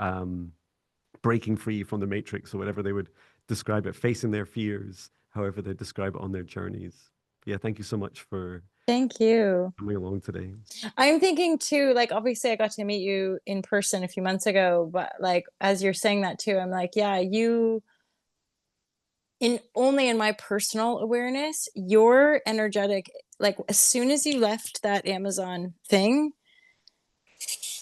breaking free from the matrix, or whatever they would describe it, facing their fears, however they describe it on their journeys. Yeah, thank you so much for Thank you. coming along today. I'm thinking too, like, obviously I got to meet you in person a few months ago, but like as you're saying that too, I'm like, yeah, you, in only in my personal awareness, your energetic, like as soon as you left that Amazon thing,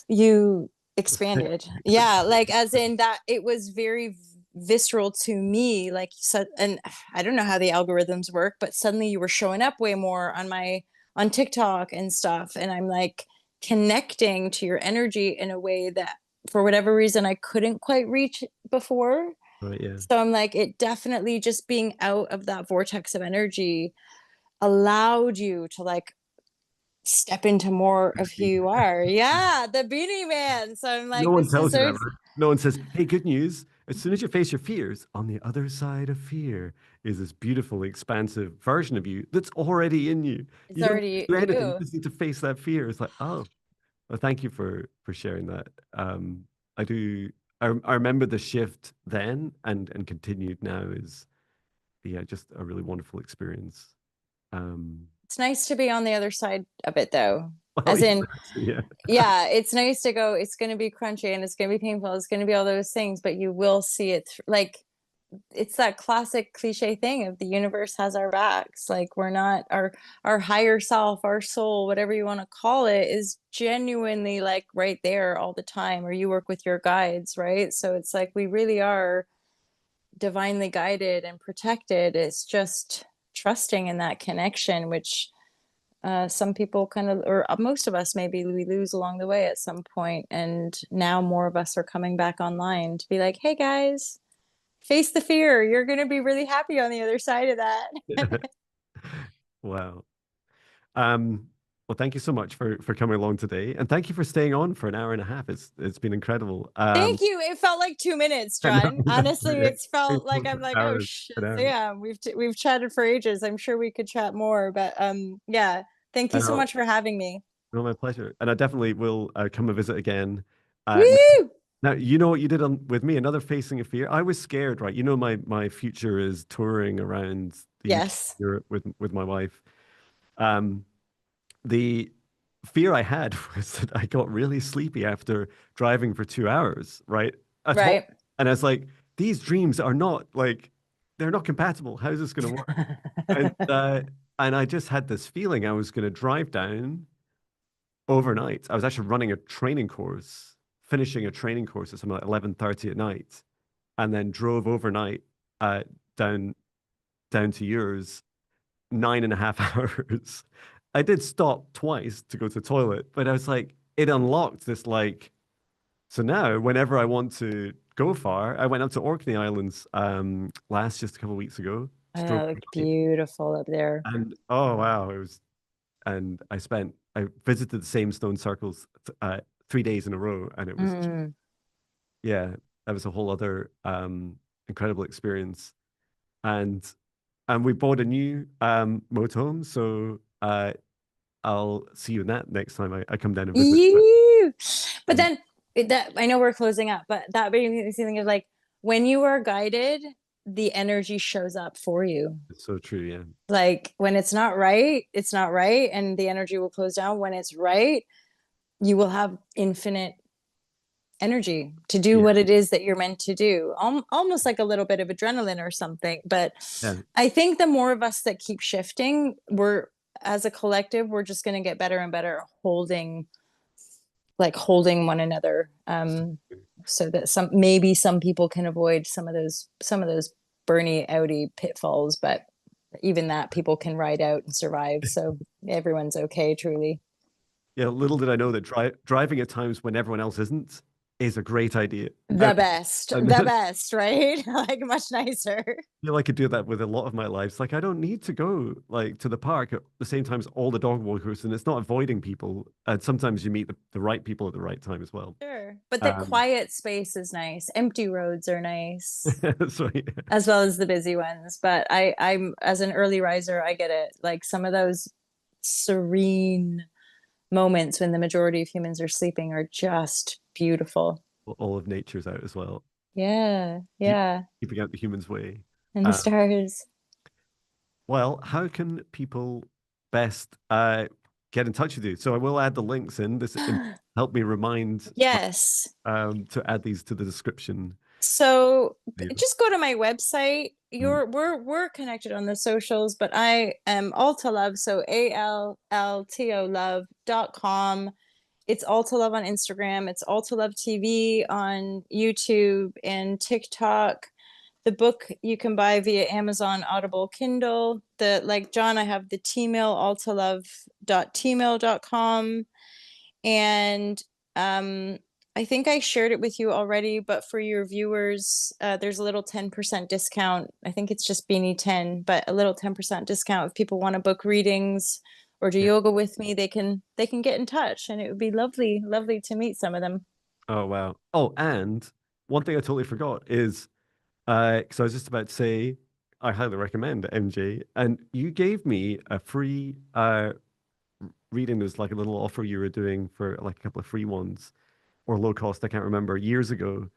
you expanded. Yeah, like as in that it was very visceral to me, like so, and I don't know how the algorithms work, but suddenly you were showing up way more on TikTok and stuff, and I'm like connecting to your energy in a way that for whatever reason I couldn't quite reach before. Right, yeah. So I'm like, it definitely, just being out of that vortex of energy allowed you to like step into more of who you are. Yeah, the Beanie Man. So I'm No like, one this is tells you so that, right? No one says, hey, good news. As soon as you face your fears, on the other side of fear is this beautiful, expansive version of you that's already in you. it's You don't need to already do anything. You you. just need to face that fear. It's like, oh, well, thank you for sharing that. I do. I remember the shift then, and continued now is, yeah, just a really wonderful experience. Um, It's nice to be on the other side of it though. well, As in, yeah, yeah, it's nice to go, it's going to be crunchy and it's going to be painful. It's going to be all those things, but you will see it like it's that classic cliche thing of the universe has our backs. Like we're not our higher self, our soul, whatever you want to call it, is genuinely like right there all the time. Or you work with your guides, right? So it's like we really are divinely guided and protected. It's just trusting in that connection, which some people kind of, or most of us, maybe we lose along the way at some point. And now more of us are coming back online to be like, hey guys, face the fear. You're going to be really happy on the other side of that. Wow. Um, well, thank you so much for coming along today, and thank you for staying on for an hour and a half. It's been incredible. Thank you. It felt like 2 minutes, I know, John. Honestly, yeah, it's we felt like talked I'm for like, oh hours shit, and hours. yeah, we've chatted for ages. I'm sure we could chat more, but yeah. Thank I you so know, much for having me. no, my pleasure, and I definitely will come and visit again. Now, Woo! now, you know what you did with me, another facing a fear. I was scared, right? You know, my future is touring around the UK, Yes. Europe with my wife. Um, the fear I had was that I got really sleepy after driving for 2 hours, right? At home. Right. And I was like, these dreams are not like, they're not compatible. How is this going to work? And and I just had this feeling I was going to drive down overnight. I was actually running a training course, finishing a training course at something like 11:30 at night, and then drove overnight uh, down down to yours 9.5 hours. I did stop twice to go to the toilet, but I was like, it unlocked this like. So now, whenever I want to go far, I went up to Orkney Islands just a couple of weeks ago. Just drove Oh, look overnight, beautiful up there. and oh wow, it was. And I visited the same stone circles 3 days in a row, and it was Mm. yeah, that was a whole other incredible experience. And we bought a new motorhome, so I'll see you in that next time I come down and visit. You. But Um, then that I know we're closing up, but that made me think of like when you are guided, the energy shows up for you. it's so true, yeah. Like when it's not right, it's not right, and the energy will close down. When it's right, you will have infinite energy to do Yeah, what it is that you're meant to do. Almost like a little bit of adrenaline or something. But yeah, I think the more of us that keep shifting, we're as a collective, we're just going to get better and better holding one another, so that some people can avoid some of those Bernie Audi pitfalls, but even that people can ride out and survive, so everyone's okay, truly. yeah. Little did I know that driving at times when everyone else isn't is a great idea. The best, And the best, right? Like much nicer. feel I could do that with a lot of my lives. Like I don't need to go like to the park at the same time as all the dog walkers, and it's not avoiding people. And sometimes you meet the right people at the right time as well. Sure, but the Um, quiet space is nice, empty roads are nice, so yeah, as well as the busy ones. But I'm as an early riser, I get it. Like some of those serene moments when the majority of humans are sleeping are just beautiful. all of nature's out as well, Yeah, keep, yeah. keeping out the human's way. And the Uh, stars. well, how can people best get in touch with you? So I will add the links in. Help me remind Yes. to add these to the description. So Video. just go to my website. Mm, We're connected on the socials, but I am Alta Love, so ALLTO love.com. It's Alta Love on Instagram. It's Alta Love TV on YouTube and TikTok. The book you can buy via Amazon, Audible, Kindle. The like John, I have the Tmail, altalove.tmail.com. And um, I think I shared it with you already, but for your viewers, there's a little 10% discount. I think it's just Beanie 10, but a little 10% discount if people want to book readings or do yeah. yoga with me, they can get in touch, and it would be lovely, lovely to meet some of them. Oh wow. Oh, and one thing I totally forgot is because I was just about to say I highly recommend MJ, and you gave me a free reading. There's like a little offer you were doing for like a couple of free ones or low cost. I can't remember years ago,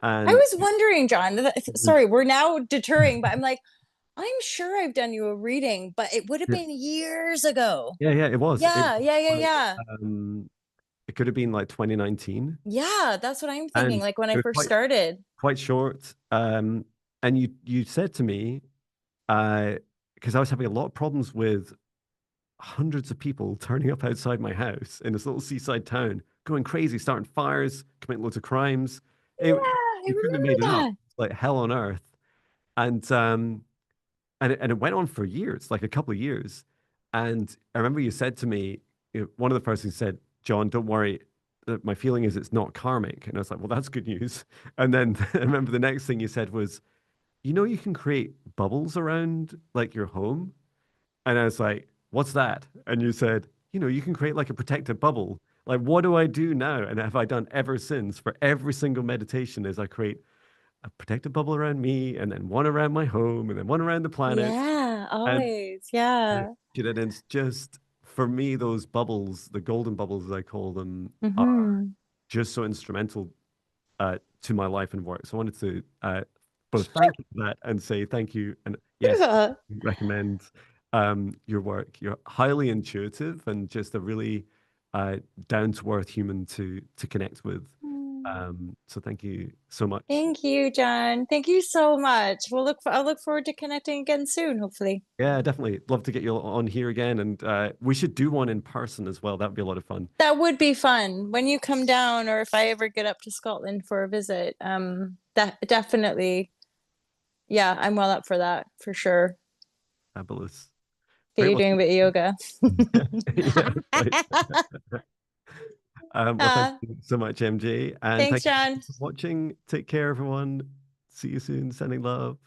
I and was wondering, John, it was sorry, we're now deterring, but I'm like, I'm sure I've done you a reading, but it would have yeah, been years ago. yeah, it was. Yeah, yeah, yeah, yeah. Um, it could have been like 2019, Yeah, that's what I'm thinking. and Like when I it was first started. quite short. And you said to me, because I was having a lot of problems with hundreds of people turning up outside my house in this little seaside town, going crazy, starting fires, committing loads of crimes. Yeah, I You couldn't have made it up. remember It's like hell on earth. And it went on for years, like a couple of years. And I remember you said to me, one of the first things you said, John, don't worry. My feeling is it's not karmic. And I was like, well, that's good news. And then I remember the next thing you said was, you can create bubbles around like your home. And I was like, what's that? And you said, you can create like a protective bubble. Like, what do I do now? And have I done ever since for every single meditation is I create a protective bubble around me and then one around my home and then one around the that. planet. Yeah, And, always. and Yeah. it's just for me, those bubbles, the golden bubbles as I call them, are Hmm. just so instrumental to my life and work. So I wanted to both thank you for that and say thank you. And yes, Yeah. recommend your work. You're highly intuitive and just a really down to earth human to connect with. Mm. So thank you so much. Thank you, John. Thank you so much. I'll look forward to connecting again soon, hopefully. Yeah, definitely. Love to get you on here again. And we should do one in person as well. That would be a lot of fun. That would be fun when you come down, or if I ever get up to Scotland for a visit. That definitely, yeah, I'm well up for that for sure. Fabulous. Get Great. you Well, doing a bit of yoga. yeah, right. Well, thank uh, you so much, MJ. And Thanks, thank you John. for watching. Take care, everyone. See you soon. Sending love.